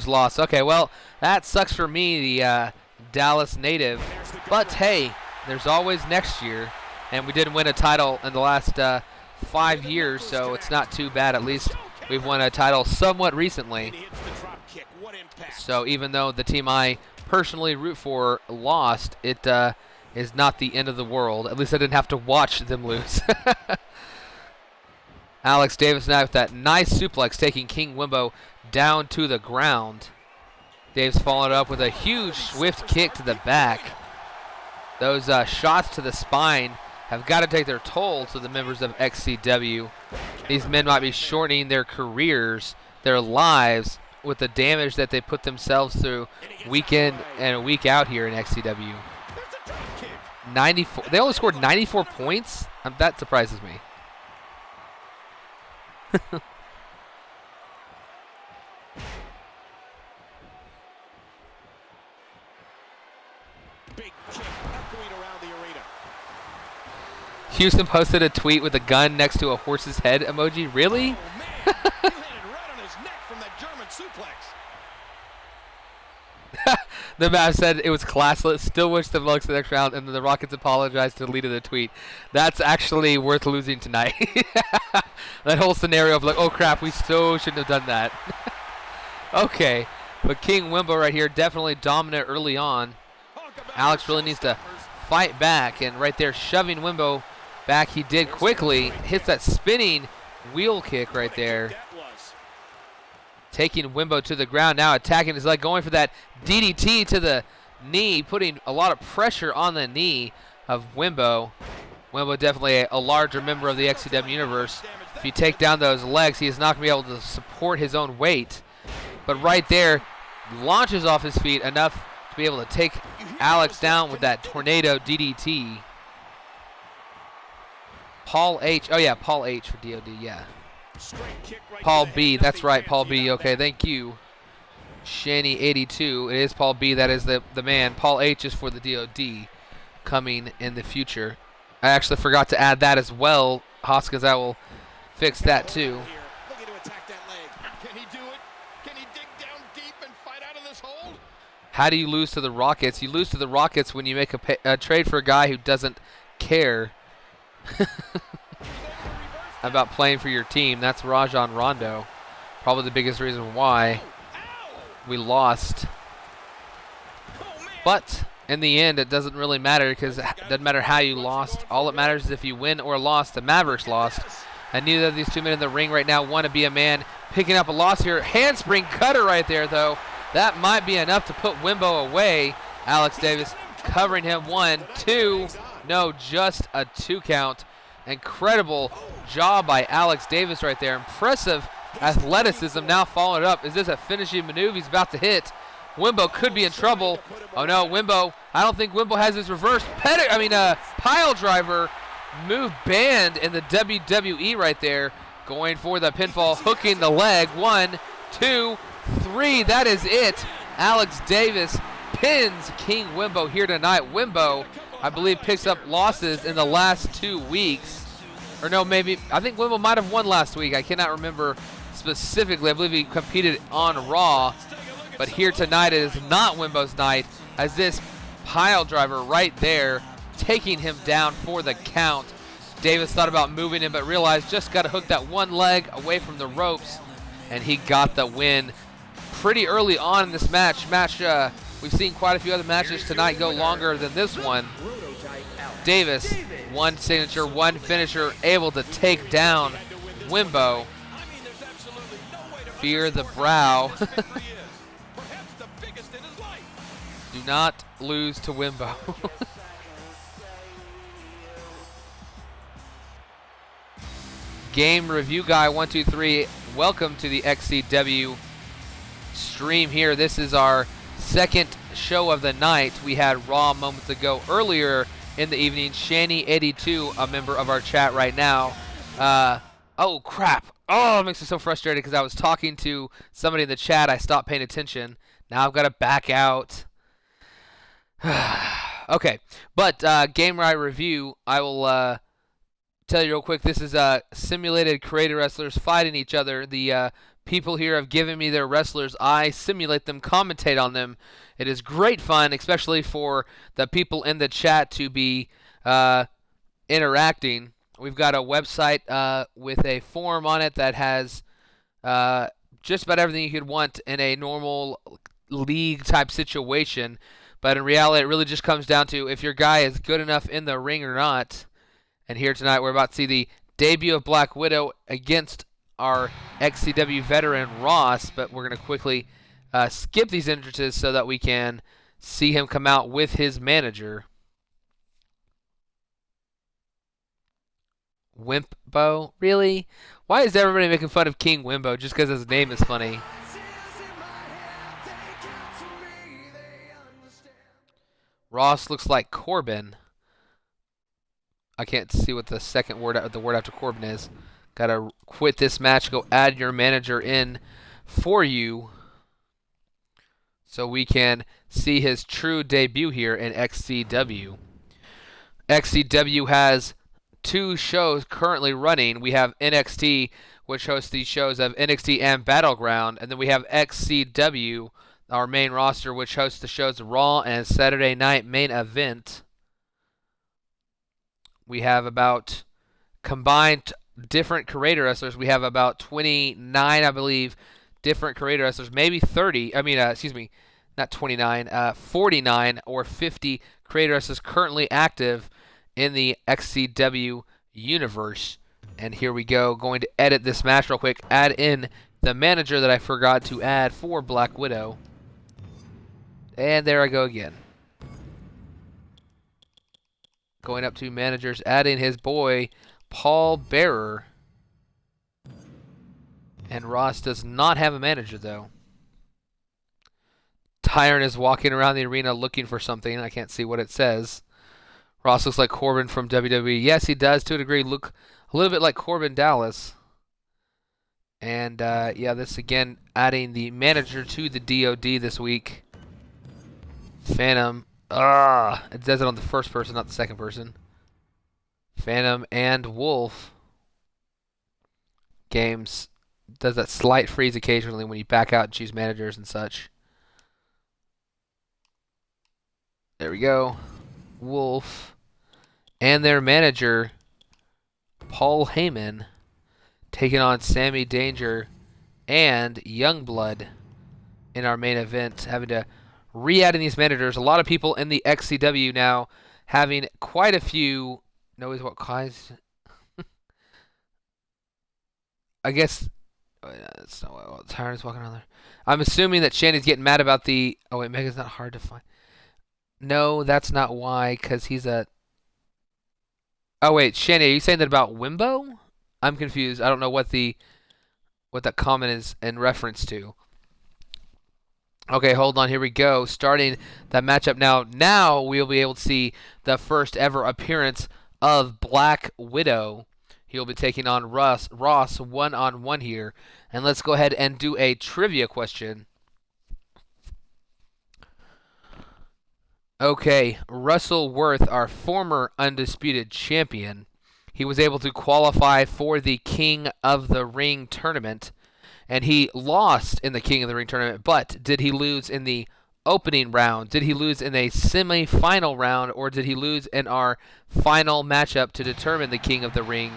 lost. Okay, well, that sucks for me, the Dallas native. But hey, there's always next year. And we didn't win a title in the last 5 years, so it's not too bad. At least we've won a title somewhat recently. So even though the team I personally root for lost, it is not the end of the world. At least I didn't have to watch them lose. Alex Davis now with that nice suplex, taking King Wimbo down to the ground. Dave's followed up with a huge swift kick to the back. Those shots to the spine have got to take their toll to the members of XCW. These men might be shortening their careers, their lives, with the damage that they put themselves through week in and week out here in XCW. 94. They only scored 94 points? That surprises me. Big kick echoing around the arena. Houston posted a tweet with a gun next to a horse's head emoji. Really? Oh, man. He landed right on his neck from that German suplex. The Mavs said it was classless, still wish them luck to the next round, and then the Rockets apologized to the lead of the tweet. That's actually worth losing tonight. That whole scenario of like, oh crap, we so shouldn't have done that. Okay, but King Wimbo right here, definitely dominant early on. Alex really needs to fight back, and right there shoving Wimbo back, he did quickly. Hits that spinning wheel kick right there. Taking Wimbo to the ground, now attacking his leg, going for that DDT to the knee, putting a lot of pressure on the knee of Wimbo. Wimbo definitely a larger member of the XCW Universe. If you take down those legs, he is not going to be able to support his own weight. But right there, launches off his feet enough to be able to take Alex down with that tornado DDT. Paul H. Oh, yeah, Paul H for DOD, yeah. Paul B. That's right, Paul B. Okay, thank you. Shanny82. It is Paul B. That is the man. Paul H. is for the DOD coming in the future. I actually forgot to add that as well, Hoskins. I will fix that too. Looking to attack that leg. Can he do it? Can he dig down deep and fight out of this hold? How do you lose to the Rockets? You lose to the Rockets when you make a trade for a guy who doesn't care about playing for your team. That's Rajon Rondo. Probably the biggest reason why we lost. But in the end, it doesn't really matter because it doesn't matter how you lost. All that matters is if you win or lost. The Mavericks lost. And neither of these two men in the ring right now want to be a man picking up a loss here. Handspring cutter right there, though. That might be enough to put Wimbo away. Alex Davis covering him. 1, 2. No, just a 2 count. Incredible job by Alex Davis right there. Impressive athleticism. Now followed up. Is this a finishing maneuver he's about to hit? Wimbo could be in trouble. Oh no, Wimbo. I don't think Wimbo has his reverse pile driver move banned in the WWE right there. Going for the pinfall, hooking the leg. 1, 2, 3. That is it. Alex Davis pins King Wimbo here tonight. Wimbo, I believe, picks up losses in the last 2 weeks. Or no, maybe, I think Wimbo might have won last week. I cannot remember specifically. I believe he competed on Raw. But here tonight it is not Wimbo's night, as this pile driver right there taking him down for the count. Davis thought about moving him, but realized just got to hook that one leg away from the ropes, and he got the win pretty early on in this match. We've seen quite a few other matches tonight go longer than this one. Davis, one signature, one finisher, able to take down Wimbo. Fear the brow. biggest in his life. Do not lose to Wimbo. Game review guy 123. Welcome to the XCW stream here. This is our second show of the night. We had Raw moments ago. Earlier in the evening, Shani82, a member of our chat right now. Oh crap! Oh, it makes me so frustrated because I was talking to somebody in the chat. I stopped paying attention. Now I've got to back out. Okay, but game right review. I will tell you real quick. This is simulated creator wrestlers fighting each other. The people here have given me their wrestlers. I simulate them, commentate on them. It is great fun, especially for the people in the chat to be interacting. We've got a website with a forum on it that has just about everything you could want in a normal league type situation. But in reality, it really just comes down to if your guy is good enough in the ring or not. And here tonight, we're about to see the debut of Black Widow against our XCW veteran Ross. But we're going to quickly skip these entrances so that we can see him come out with his manager. Wimbo? Really? Why is everybody making fun of King Wimbo just because his name is funny? Ross looks like Corbin. I can't see what the second word, the word after Corbin is. Gotta quit this match, go add your manager in for you so we can see his true debut here in XCW. XCW has 2 shows currently running. We have NXT, which hosts these shows of NXT and Battleground, and then we have XCW, our main roster, which hosts the shows Raw and Saturday Night Main Event. We have about combined different creator wrestlers. We have about 29, I believe, different creator wrestlers. Maybe 30. I mean, excuse me, not 29. 49 or 50 creator wrestlers currently active in the XCW Universe. And here we go. Going to edit this match real quick. Add in the manager that I forgot to add for Black Widow. And there I go again. Going up to managers, adding his boy, Paul Bearer. And Ross does not have a manager, though. Tyron is walking around the arena looking for something. I can't see what it says. Ross looks like Corbin from WWE. Yes, he does, to a degree, look a little bit like Corbin Dallas. And, yeah, this again, adding the manager to the DOD this week. Phantom. It says it on the first person, not the second person. Phantom and Wolf. Games does that slight freeze occasionally when you back out and choose managers and such. There we go. Wolf and their manager, Paul Heyman, taking on Sammy Danger and Youngblood in our main event, having to re-adding these managers. A lot of people in the XCW now having quite a few. Knows what cause? I guess that's not what Tyron's walking around there. I'm assuming that Shanny's getting mad about the. Oh wait, Mega's not hard to find. No, that's not why. Cause he's a. Oh wait, Shanny, are you saying that about Wimbo? I'm confused. I don't know what that comment is in reference to. Okay, hold on. Here we go. Starting that matchup now. Now we'll be able to see the first ever appearance of Black Widow. He'll be taking on Ross one-on-one here. And let's go ahead and do a trivia question. Okay, Russell Worth, our former undisputed champion. He was able to qualify for the King of the Ring tournament. And he lost in the King of the Ring tournament, but did he lose in the opening round? Did he lose in a semi-final round, or did he lose in our final matchup to determine the King of the Ring?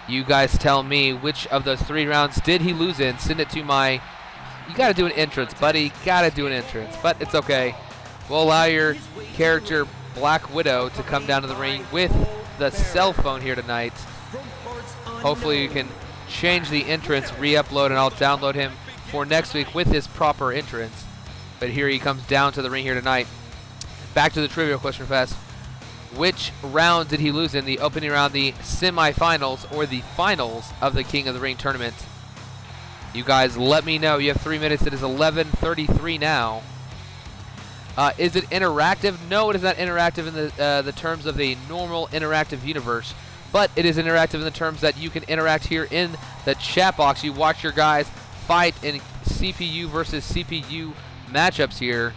You guys tell me which of those 3 rounds did he lose in. Send it to my... You got to do an entrance, buddy. Got to do an entrance, but it's okay. We'll allow your character, Black Widow, to come down to the ring with the cell phone here tonight. Hopefully you can change the entrance, re-upload, and I'll download him for next week with his proper entrance. But here he comes down to the ring here tonight. Back to the Trivia Question Fest. Which round did he lose in? The opening round, the semifinals, or the finals of the King of the Ring tournament? You guys let me know. You have 3 minutes. It is 11:33 now. Is it interactive? No, it is not interactive in the terms of a normal interactive universe. But it is interactive in the terms that you can interact here in the chat box. You watch your guys fight in CPU versus CPU matchups here,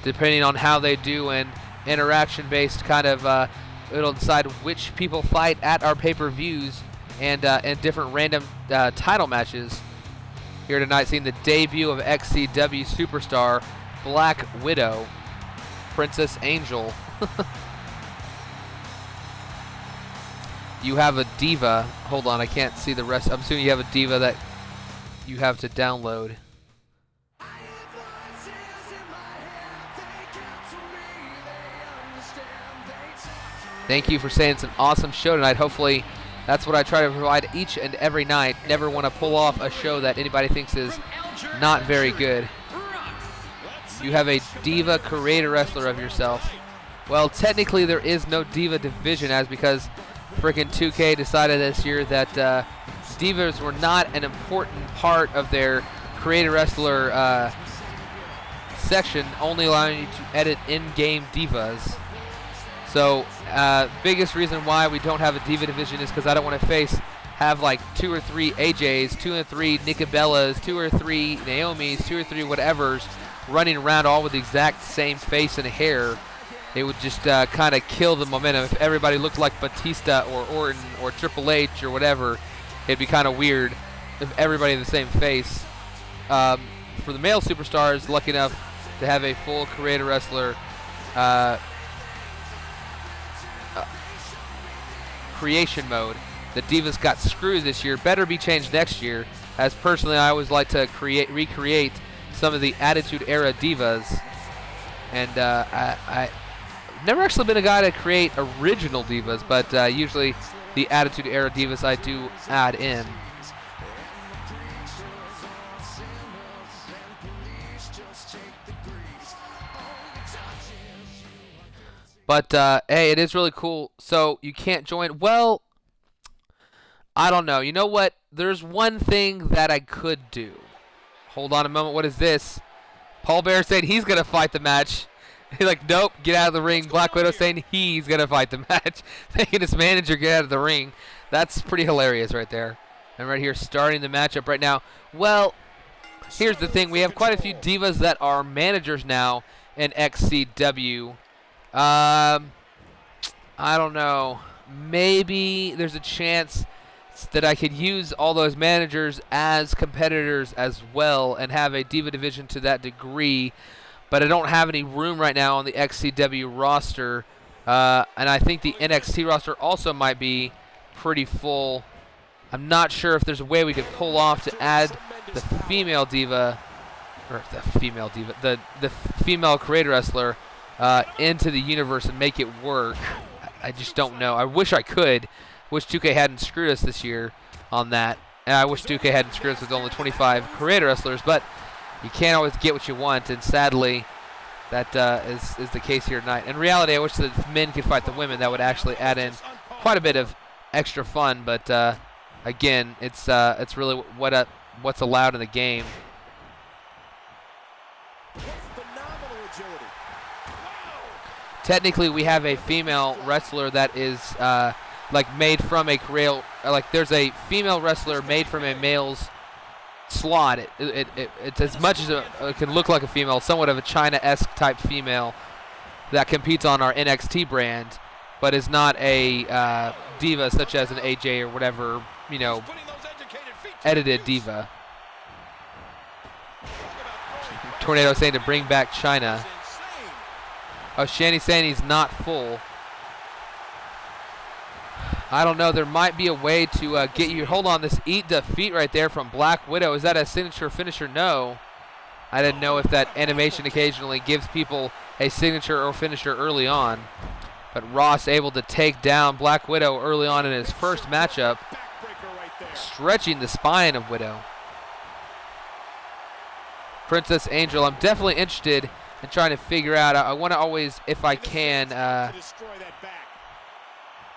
depending on how they do in interaction-based kind of. It'll decide which people fight at our pay-per-views and different random title matches. Here tonight, seeing the debut of XCW superstar Black Widow, Princess Angel. You have a diva. Hold on, I can't see the rest. I'm assuming you have a diva that you have to download. Thank you for saying it's an awesome show tonight. Hopefully, that's what I try to provide each and every night. Never want to pull off a show that anybody thinks is not very good. You have a diva creator wrestler of yourself. Well, technically there is no diva division, as because freaking 2K decided this year that divas were not an important part of their creator wrestler section, only allowing you to edit in-game divas. So biggest reason why we don't have a diva division is because I don't want to have like 2 or 3 AJs, 2 or 3 Nickabellas, 2 or 3 Naomis, 2 or 3 whatevers running around all with the exact same face and hair. It would just kind of kill the momentum. If everybody looked like Batista or Orton or Triple H or whatever, it'd be kind of weird if everybody had the same face. For the male superstars, lucky enough to have a full creator wrestler creation mode. The divas got screwed this year. Better be changed next year, as personally I always like to recreate some of the Attitude Era divas. And I never actually been a guy to create original divas, but usually the Attitude Era divas I do add in. But hey, it is really cool. So you can't join. Well, I don't know. You know what? There's one thing that I could do. Hold on a moment. What is this? Paul Bear saying he's going to fight the match. He's like, nope, get out of the ring. Black Widow saying he's going to fight the match. Making his manager get out of the ring. That's pretty hilarious right there. And right here, starting the matchup right now. Well, here's the thing. We have quite a few divas that are managers now in XCW. I don't know. Maybe there's a chance that I could use all those managers as competitors as well and have a diva division to that degree, but I don't have any room right now on the XCW roster, and I think the NXT roster also might be pretty full. I'm not sure if there's a way we could pull off to add the female diva, or the female creator wrestler into the universe and make it work. I just don't know. I wish I could. Wish 2K hadn't screwed us this year on that. And I wish 2K hadn't screwed us with only 25 creator wrestlers, but you can't always get what you want, and sadly that is the case here tonight. In reality, I wish that men could fight the women. That would actually add in quite a bit of extra fun, but again, it's really what's allowed in the game. Technically, we have a female wrestler that is like made from a creator. Like there's a female wrestler made from a male's slot. It's as much as it can look like a female, somewhat of a China-esque type female that competes on our NXT brand, but is not a diva such as an AJ or whatever, you know, edited diva. Tornado saying to bring back China. Oh, Shanny saying he's not full. I don't know. There might be a way to get you. Hold on. This eat defeat right there from Black Widow. Is that a signature finisher? No. I didn't know if that animation occasionally gives people a signature or finisher early on. But Ross able to take down Black Widow early on in his first matchup, stretching the spine of Widow. Princess Angel. I'm definitely interested in trying to figure out. I want to always, if I can,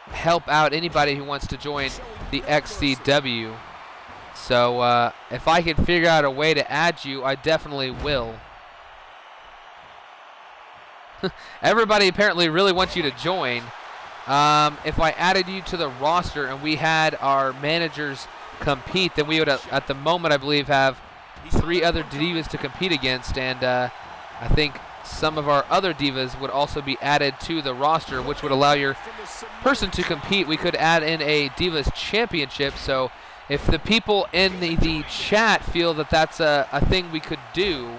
help out anybody who wants to join the XCW. So if I can figure out a way to add you, I definitely will. Everybody apparently really wants you to join. If I added you to the roster and we had our managers compete, then we would, at the moment, I believe, have 3 other divas to compete against, and I think some of our other divas would also be added to the roster, which would allow your person to compete. We could add in a Divas Championship, so if the people in the chat feel that that's a thing we could do,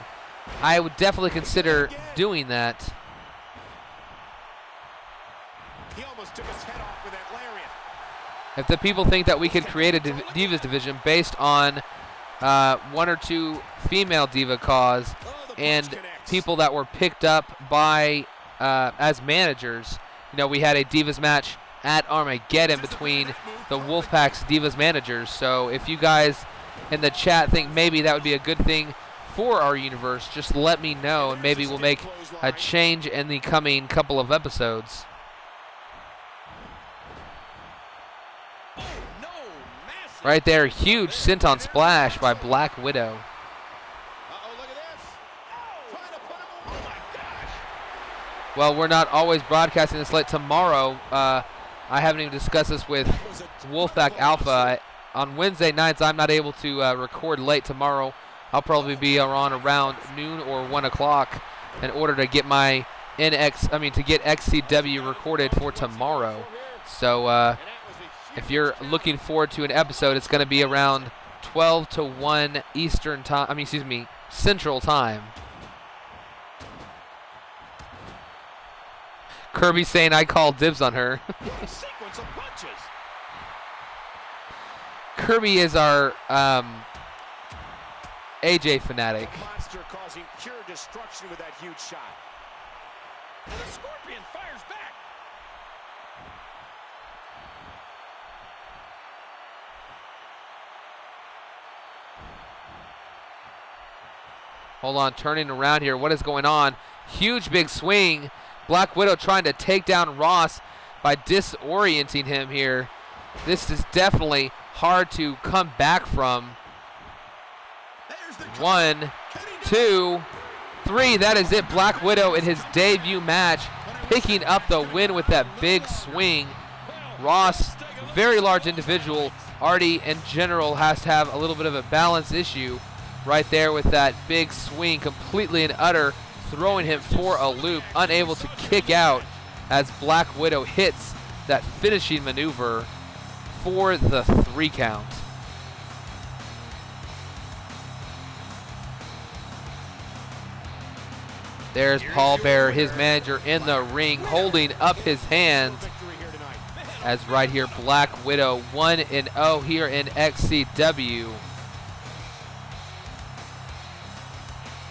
I would definitely consider doing that. He almost took his head off with that lariat. If the people think that we could create a Divas division based on 1 or 2 female diva cause and people that were picked up by as managers, you know, we had a Divas match at Armageddon between the Wolfpack's Divas managers. So if you guys in the chat think maybe that would be a good thing for our universe, just let me know, and maybe we'll make a change in the coming couple of episodes. Right there, huge senton splash by Black Widow. Well, we're not always broadcasting this late. Tomorrow, I haven't even discussed this with Wolfpack Alpha. On Wednesday nights, I'm not able to record late. Tomorrow, I'll probably be on around noon or 1 o'clock in order to get my to get XCW recorded for tomorrow. So if you're looking forward to an episode, it's going to be around 12 to 1 Eastern time. Central time. Kirby saying I call dibs on her. Kirby is our AJ fanatic. Monster causing pure destruction with that huge shot. And the Scorpion fires back. Hold on, turning around here. What is going on? Huge big swing. Black Widow trying to take down Ross by disorienting him here. This is definitely hard to come back from. 1, 2, 3. That is it. Black Widow in his debut match, picking up the win with that big swing. Ross, very large individual. Artie, in general, has to have a little bit of a balance issue right there with that big swing, completely and utter, throwing him for a loop, unable to kick out as Black Widow hits that finishing maneuver for the 3 count. There's Paul Bearer, his manager, in the ring, holding up his hand as right here, Black Widow 1-0 here in XCW.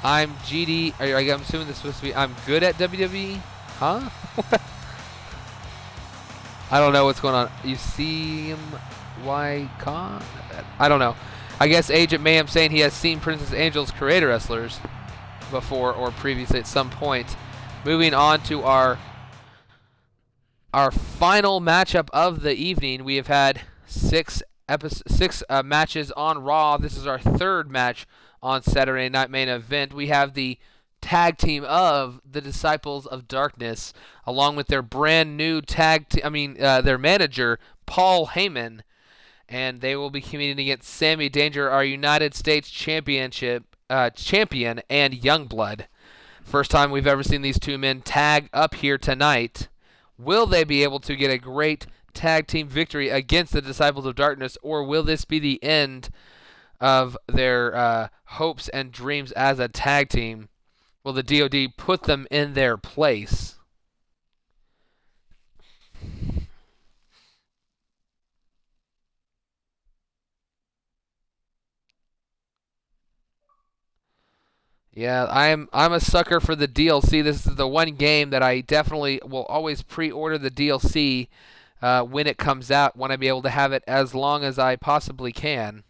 I'm GD. I'm assuming this is supposed to be I'm good at WWE? Huh? I don't know what's going on. You see him? Why? I don't know. I guess Agent Mayhem saying he has seen Princess Angel's creator wrestlers before or previously at some point. Moving on to our final matchup of the evening. We have had 6 matches on Raw. This is our 3rd match on Saturday Night Main Event. We have the tag team of the Disciples of Darkness, along with their brand new their manager, Paul Heyman, and they will be competing against Sammy Danger, our United States champion, and Youngblood. First time we've ever seen these 2 men tag up here tonight. Will they be able to get a great tag team victory against the Disciples of Darkness, or will this be the end of their hopes and dreams as a tag team? Will the DOD put them in their place? Yeah, I'm a sucker for the DLC. This is the one game that I definitely will always pre-order the DLC when it comes out. Want to be able to have it as long as I possibly can.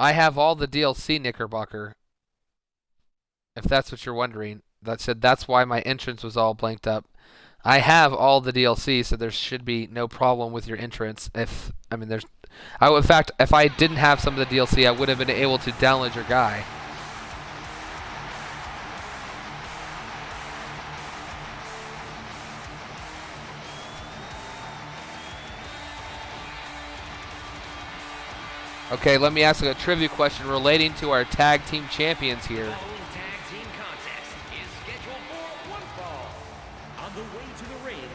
I have all the DLC, Knickerbocker. If that's what you're wondering. That's why my entrance was all blanked up. I have all the DLC, so there should be no problem with your entrance. In fact, if I didn't have some of the DLC, I would have been able to download your guy. Okay, let me ask a trivia question relating to our tag team champions here. The following tag team contest is scheduled for one fall. On the way to the ring,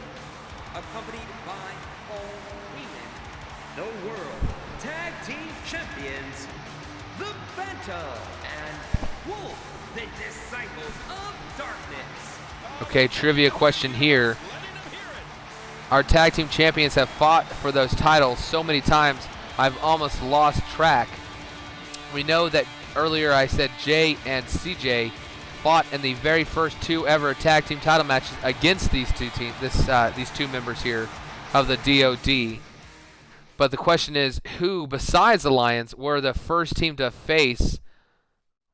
accompanied by all women, the World Tag Team Champions, the Phantom and Wolf, the Disciples of Darkness. Okay, trivia question here. Our tag team champions have fought for those titles so many times, I've almost lost track. We know that earlier I said Jay and CJ fought in the very first 2 ever tag team title matches against these two teams, these 2 members here of the DOD. But the question is, who besides the Lions were the first team to face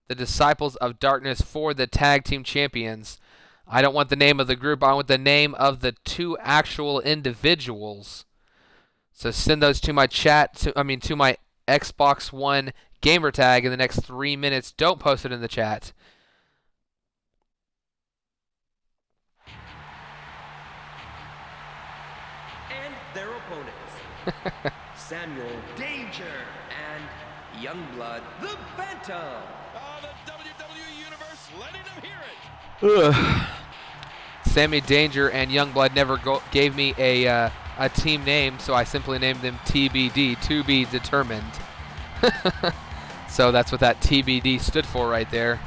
the Disciples of Darkness for the tag team champions? I don't want the name of the group. I want the name of the 2 actual individuals. So send those to my to my Xbox One gamer tag in the next 3 minutes. Don't post it in the chat. And their opponents, Samuel Danger and Youngblood, the Phantom. Oh, the WWE Universe letting them hear it. Ugh. Sammy Danger and Youngblood never gave me a team name, so I simply named them TBD, to be determined. So that's what that TBD stood for right there.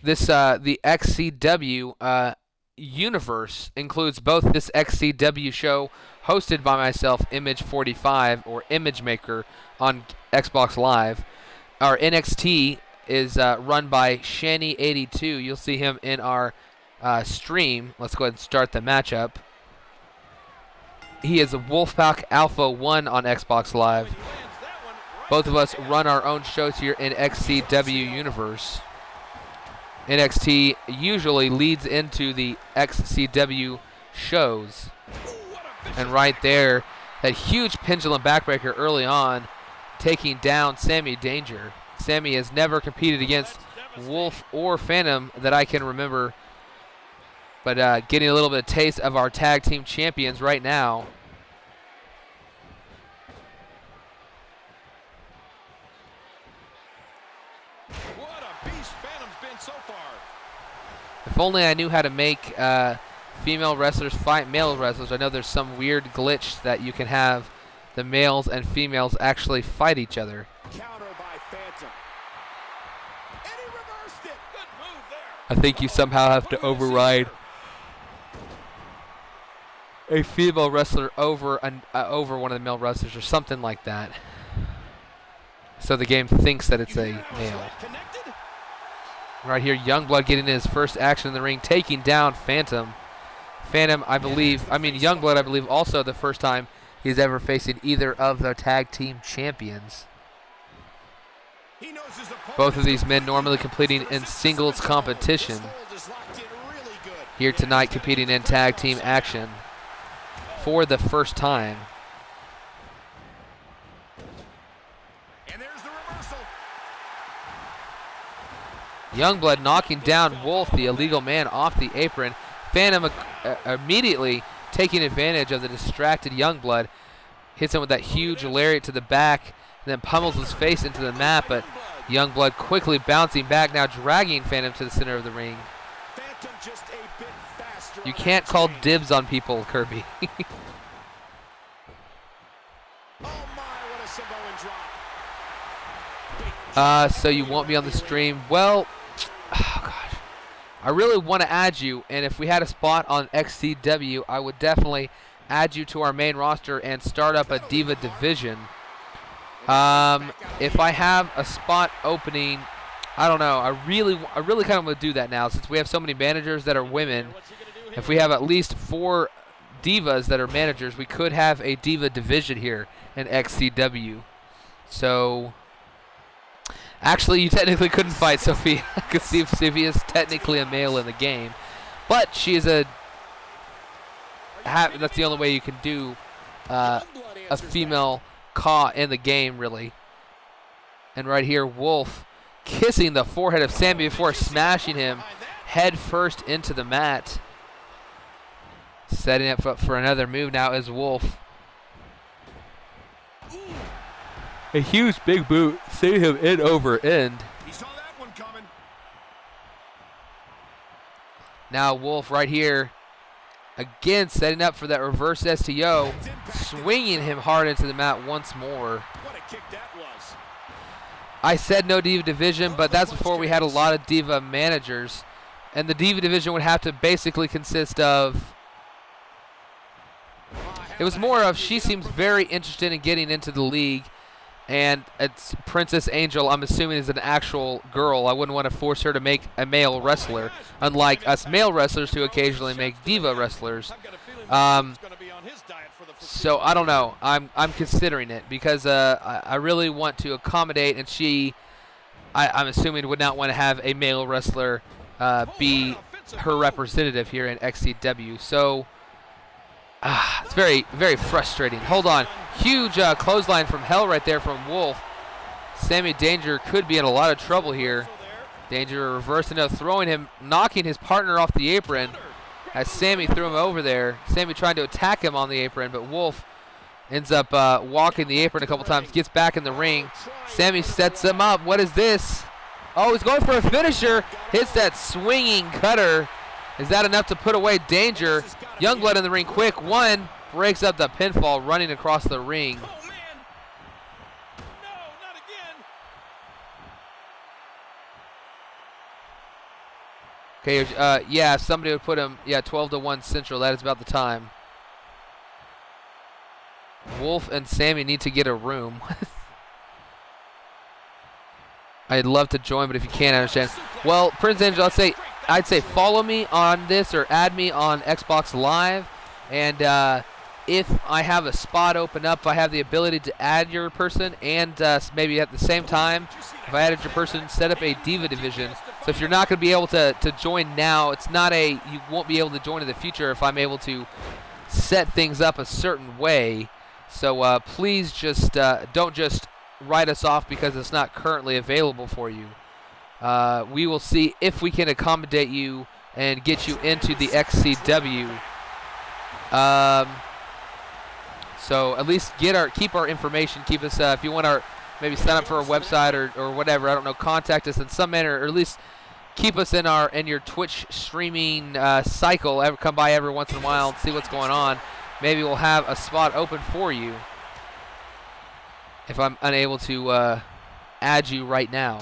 This the XCW Universe includes both this XCW show hosted by myself, Image45 or Image Maker on Xbox Live. Our NXT is run by Shanny82. You'll see him in our stream. Let's go ahead and start the matchup. He is a Wolfpack Alpha 1 on Xbox Live. Both of us run our own shows here in XCW Universe. NXT usually leads into the XCW shows. And right there, that huge pendulum backbreaker early on, taking down Sammy Danger. Sammy has never competed against Wolf or Phantom that I can remember, but getting a little bit of taste of our tag team champions right now. What a beast Phantom's been so far. If only I knew how to make female wrestlers fight male wrestlers. I know there's some weird glitch that you can have the males and females actually fight each other. Counter by Phantom. And he reversed it. Good move there. I think you somehow have to override a female wrestler over one of the male wrestlers or something like that. So the game thinks that it's a male. Connected. Right here, Youngblood getting his first action in the ring, taking down Phantom. Youngblood, I believe, also the first time he's ever facing either of the tag team champions. He knows his opponent. Both of these men normally competing in singles competition. Here tonight competing in tag team action for the first time. And there's the reversal. Youngblood knocking down Wolf, the illegal man, off the apron. Phantom immediately taking advantage of the distracted Youngblood. Hits him with that huge lariat to the back and then pummels his face into the mat, but Youngblood quickly bouncing back, now dragging Phantom to the center of the ring. Phantom just a bit faster. You can't call dibs on people, Kirby. Oh my, what a Samoan drop. So you won't be on the stream. Well, oh gosh. I really want to add you, and if we had a spot on XCW, I would definitely add you to our main roster and start up a Diva division. If I have a spot opening, I don't know. I really kind of want to do that now since we have so many managers that are women. If we have at least 4 divas that are managers, we could have a diva division here in XCW. So, actually, you technically couldn't fight Sophia because Sophia is technically a male in the game, but she is a. That's the only way you can do a female Ka in the game, really. And right here, Wolf kissing the forehead of Sammy before smashing him head first into the mat. Setting up for another move now is Wolf. A huge big boot, sending him in over end. He saw that one coming. Now Wolf right here, again setting up for that reverse STO, swinging him hard into the mat once more. What a kick that was. I said no diva division, but that's before we had a lot of diva managers. And the diva division would have to basically consist of, it was more of she seems very interested in getting into the league, and it's Princess Angel, I'm assuming, is an actual girl. I wouldn't want to force her to make a male wrestler, unlike us male wrestlers who occasionally make diva wrestlers. So I don't know. I'm considering it because I really want to accommodate, and I'm assuming would not want to have a male wrestler be her representative here in XCW. So it's very, very frustrating. Hold on. Huge clothesline from hell right there from Wolf. Sammy Danger could be in a lot of trouble here. Danger reversing it, throwing him, knocking his partner off the apron as Sammy threw him over there. Sammy trying to attack him on the apron, but Wolf ends up walking the apron a couple times, gets back in the ring. Sammy sets him up. What is this? Oh, he's going for a finisher. Hits that swinging cutter. Is that enough to put away Danger? Youngblood in the ring quick. One breaks up the pinfall, running across the ring. Oh, man. No, not again. Okay, yeah, if somebody would put him, 12-1 Central. That is about the time. Wolf and Sammy need to get a room. I'd love to join, but if you can't, I understand. Well, Prince Angel, I'd say follow me on this or add me on Xbox Live, and if I have a spot open up, if I have the ability to add your person, and maybe at the same time, if I added your person, set up a diva division. So if you're not going to be able to join now, you won't be able to join in the future if I'm able to set things up a certain way. So please just don't just write us off because it's not currently available for you. We will see if we can accommodate you and get you into the XCW. So at least keep our information. Keep us if you want to maybe sign up for a website or whatever. I don't know. Contact us in some manner, or at least keep us in your Twitch streaming cycle. Come by every once in a while and see what's going on. Maybe we'll have a spot open for you if I'm unable to add you right now.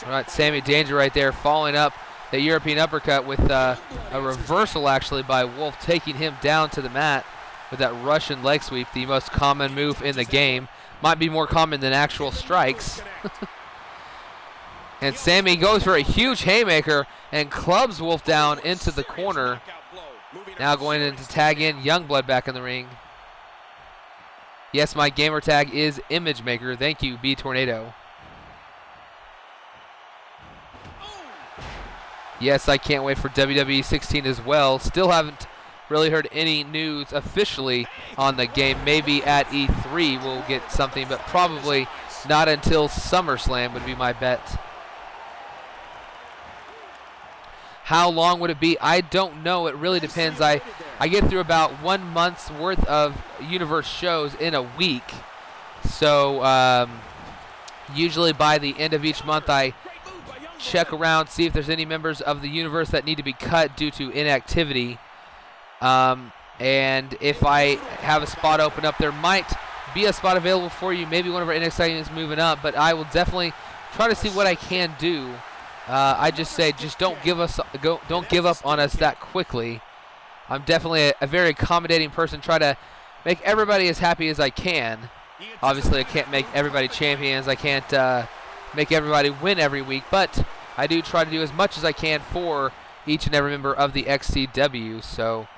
All right, Sammy Danger right there, following up the European uppercut with a reversal actually by Wolf, taking him down to the mat with that Russian leg sweep, the most common move in the game. Might be more common than actual strikes. And Sammy goes for a huge haymaker and clubs Wolf down into the corner. Now going in to tag in Youngblood back in the ring. Yes, my gamer tag is Image Maker. Thank you, B Tornado. Yes, I can't wait for WWE 16 as well. Still haven't really heard any news officially on the game. Maybe at E3 we'll get something, but probably not until SummerSlam would be my bet. How long would it be? I don't know. It really depends. I get through about 1 month's worth of Universe shows in a week. So usually by the end of each month I check around, see if there's any members of the Universe that need to be cut due to inactivity. And if I have a spot open up, there might be a spot available for you. Maybe one of our NXT is moving up, but I will definitely try to see what I can do. I just say, don't give up on us that quickly. I'm definitely a very accommodating person. Try to make everybody as happy as I can. Obviously, I can't make everybody champions. I can't make everybody win every week, but I do try to do as much as I can for each and every member of the XCW. So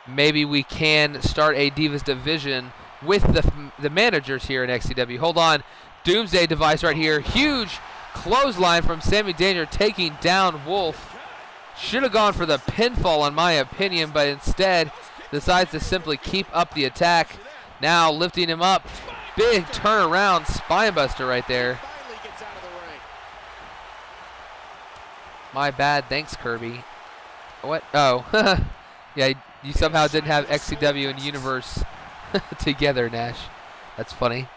maybe we can start a Divas division with the managers here in XCW. Hold on. Doomsday device right here. Huge clothesline from Sammy Danger taking down Wolf. Should have gone for the pinfall in my opinion, but instead decides to simply keep up the attack. Now lifting him up. Big turnaround spinebuster right there. My bad. Thanks, Kirby. What? Oh. Yeah, you somehow didn't have XCW and Universe together, Nash. That's funny.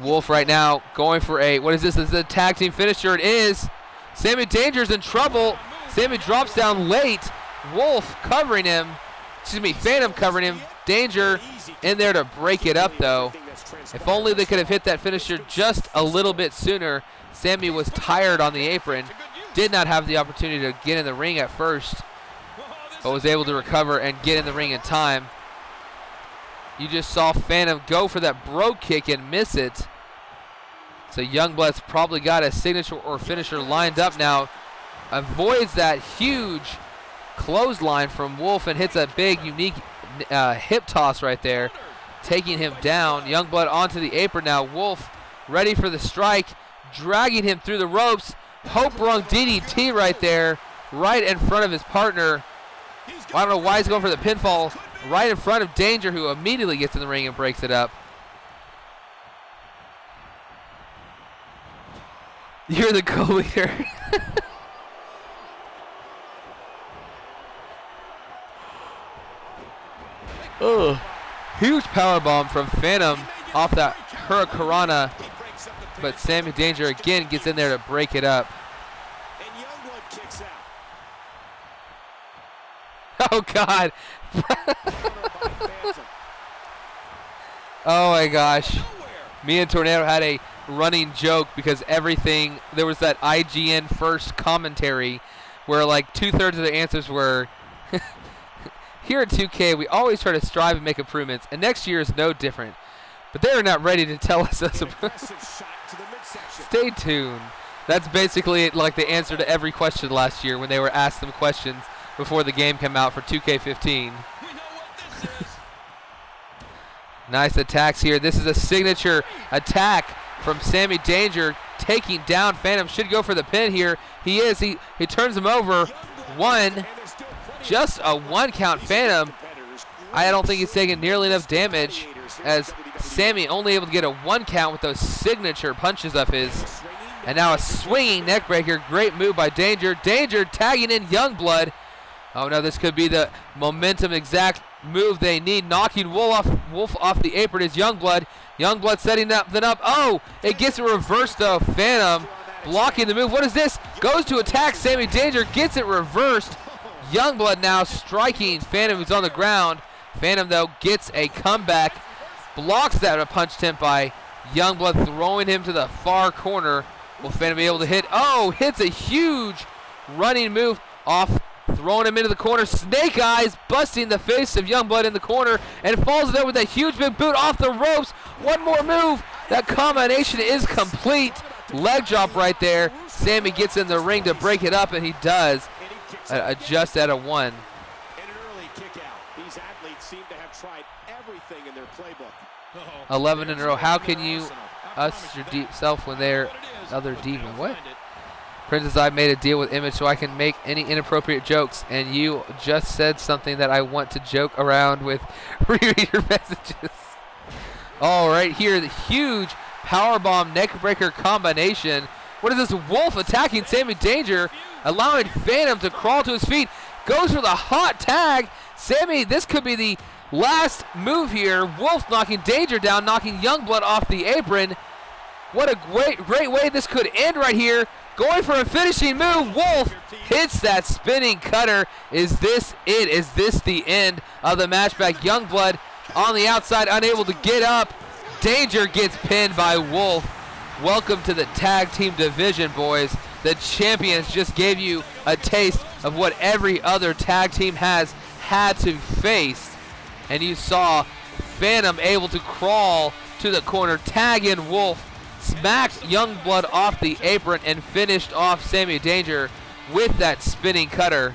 Wolf right now going for a, what is this? This is a tag team finisher. It is. Sammy Danger's in trouble. Sammy drops down late. Wolf covering him. Excuse me, Phantom covering him. Danger in there to break it up, though. If only they could have hit that finisher just a little bit sooner. Sammy was tired on the apron. Did not have the opportunity to get in the ring at first, but was able to recover and get in the ring in time. You just saw Phantom go for that bro kick and miss it. So Youngblood's probably got a signature or finisher lined up now. Avoids that huge clothesline from Wolf and hits a big, unique hip toss right there, taking him down. Youngblood onto the apron now. Wolf ready for the strike, dragging him through the ropes. Hope rung DDT right there, right in front of his partner. I don't know why he's going for the pinfall right in front of Danger, who immediately gets in the ring and breaks it up. You're the co-leader. Oh, huge powerbomb from Phantom off that Hurricanrana, but Sammy Danger again gets in there to break it up. And Youngblood kicks out. Oh, God. Oh, my gosh. Me and Tornado had a running joke because everything, there was that IGN first commentary where like 2/3 of the answers were, here at 2K, we always try to strive and make improvements, and next year is no different. But they are not ready to tell us those. Stay tuned. That's basically like the answer to every question last year when they were asked them questions before the game came out for 2K15. Nice attacks here. This is a signature attack from Sammy Danger, taking down Phantom. Should go for the pin here. He is. He turns him over. One. Just a one count. Phantom, I don't think he's taking nearly enough damage, as Sammy only able to get a one count with those signature punches of his. And now a swinging neckbreaker. Great move by Danger. Danger tagging in Youngblood. Oh no, this could be the momentum exact move they need. Knocking Wolf off the apron is Youngblood. Youngblood setting up. Oh, it gets a reverse though. Phantom blocking the move. What is this? Goes to attack Sammy Danger. Gets it reversed. Youngblood now striking Phantom, who's on the ground. Phantom, though, gets a comeback. Blocks that punch attempt by Youngblood, throwing him to the far corner. Will Phantom be able to hit? Oh, hits a huge running move off, throwing him into the corner. Snake Eyes busting the face of Youngblood in the corner and falls there with a huge big boot off the ropes. One more move. That combination is complete. Leg drop right there. Sammy gets in the ring to break it up, and he does. Just at a one. And an early kick out. These athletes seem to have tried everything in their playbook. 11 in a row. How can you us your deep self when they're other demon? What? Princess, I made a deal with Image so I can make any inappropriate jokes, and you just said something that I want to joke around with. Reread your messages. All right, here the huge powerbomb neckbreaker combination. What is this? Wolf attacking Sammy Danger, allowing Phantom to crawl to his feet. Goes for the hot tag. Sammy, this could be the last move here. Wolf knocking Danger down, knocking Youngblood off the apron. What a great way this could end right here. Going for a finishing move. Wolf hits that spinning cutter. Is this it? Is this the end of the match? Back Youngblood on the outside, unable to get up. Danger gets pinned by Wolf. Welcome to the tag team division, boys. The champions just gave you a taste of what every other tag team has had to face. And you saw Phantom able to crawl to the corner, tag in Wolf. smacked Youngblood off the apron and finished off Sammy Danger with that spinning cutter.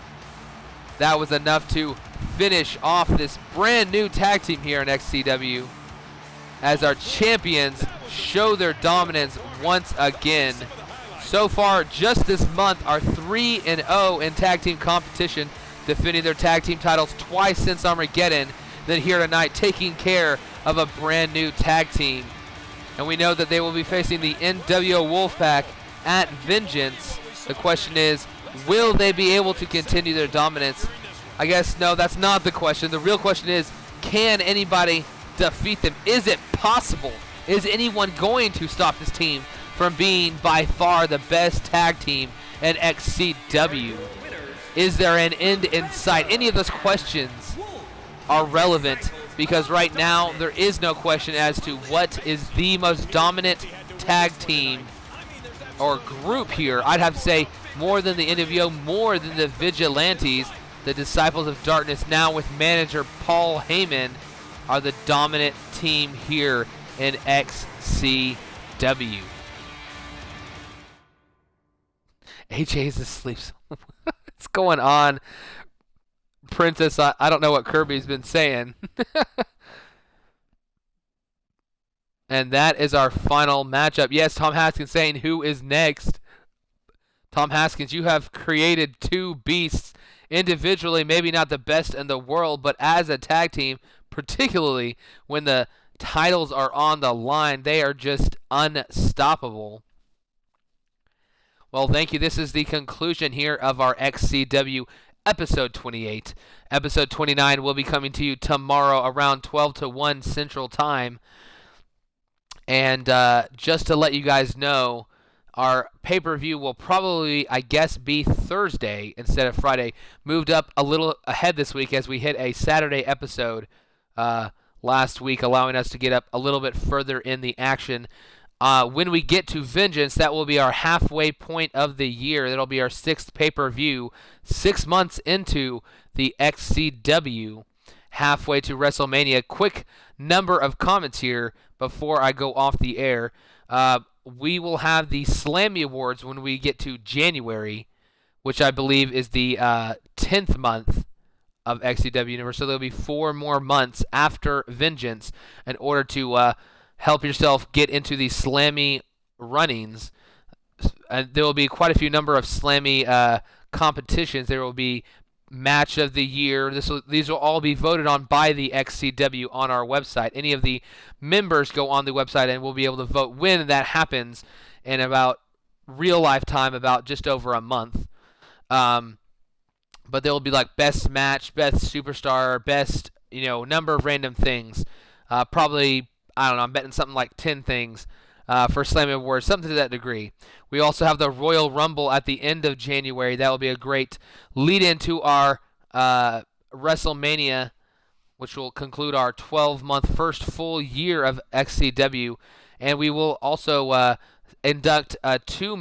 That was enough to finish off this brand new tag team here in XCW as our champions show their dominance once again. So far, just this month, are 3-0 in tag team competition, defending their tag team titles twice since Armageddon. Then here tonight, taking care of a brand new tag team. And we know that they will be facing the NWO Wolfpack at Vengeance. The question is, will they be able to continue their dominance? I guess, no, that's not the question. The real question is, can anybody defeat them? Is it possible? Is anyone going to stop this team from being by far the best tag team in XCW? Is there an end in sight? Any of those questions are relevant because right now there is no question as to what is the most dominant tag team or group here. I'd have to say more than the NWO, more than the Vigilantes. The Disciples of Darkness, now with manager Paul Heyman, are the dominant team here in XCW. AJ's asleep. What's going on? Princess, I don't know what Kirby's been saying. And that is our final matchup. Yes, Tom Haskins saying who is next. Tom Haskins, you have created two beasts individually, maybe not the best in the world, but as a tag team, particularly when the titles are on the line, they are just unstoppable. Well, thank you. This is the conclusion here of our XCW episode 28. Episode 29 will be coming to you tomorrow around 12 to 1 Central Time. And just to let you guys know, our pay-per-view will probably, I guess, be Thursday instead of Friday. Moved up a little ahead this week as we hit a Saturday episode last week, allowing us to get up a little bit further in the action. When we get to Vengeance, that will be our halfway point of the year. That'll be our 6th pay-per-view, 6 months into the XCW, halfway to WrestleMania. Quick number of comments here before I go off the air. We will have the Slammy Awards when we get to January, which I believe is the 10th month of XCW Universe. So there'll be 4 more months after Vengeance in order to help yourself get into the Slammy runnings. There will be quite a few number of Slammy competitions. There will be Match of the Year. These will all be voted on by the XCW on our website. Any of the members go on the website and we'll be able to vote when that happens in about real life time, about just over a month. But there will be like best match, best superstar, best, number of random things. Probably, I don't know, I'm betting something like 10 things for Slammy Awards, something to that degree. We also have the Royal Rumble at the end of January. That will be a great lead into our WrestleMania, which will conclude our 12-month first full year of XCW. And we will also induct 2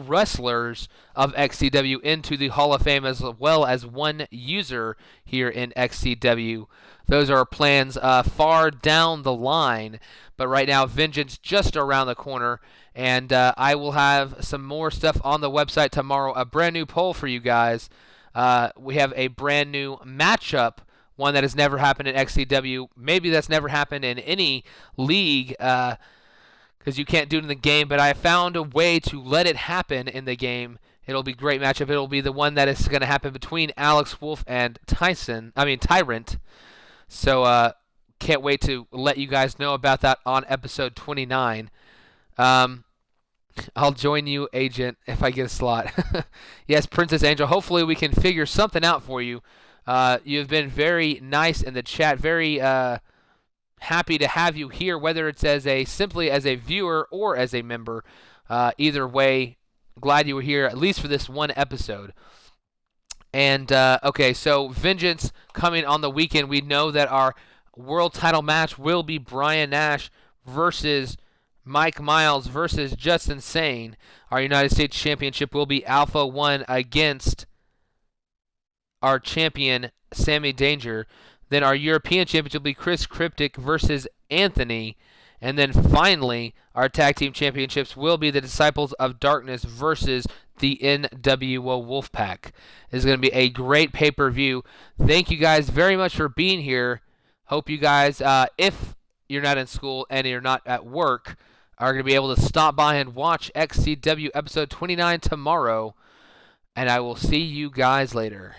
wrestlers of XCW into the Hall of Fame, as well as 1 user here in XCW. Those are our plans far down the line. But right now, Vengeance just around the corner. And I will have some more stuff on the website tomorrow. A brand new poll for you guys. We have a brand new matchup, one that has never happened in XCW. Maybe that's never happened in any league, because you can't do it in the game. But I found a way to let it happen in the game. It'll be a great matchup. It'll be the one that is going to happen between Alex Wolf and Tyrant. So can't wait to let you guys know about that on episode 29. I'll join you, Agent, if I get a slot. Yes, Princess Angel, hopefully we can figure something out for you. You've been very nice in the chat, very happy to have you here, whether it's simply as a viewer or as a member. Either way, glad you were here, at least for this one episode. And, okay, so Vengeance coming on the weekend. We know that our world title match will be Brian Nash versus Mike Miles versus Justin Sane. Our United States Championship will be Alpha 1 against our champion, Sammy Danger. Then our European Championship will be Chris Cryptic versus Anthony. And then finally, our tag team championships will be the Disciples of Darkness versus the NWO Wolfpack. It's going to be a great pay-per-view. Thank you guys very much for being here. Hope you guys, if you're not in school and you're not at work, are going to be able to stop by and watch XCW episode 29 tomorrow. And I will see you guys later.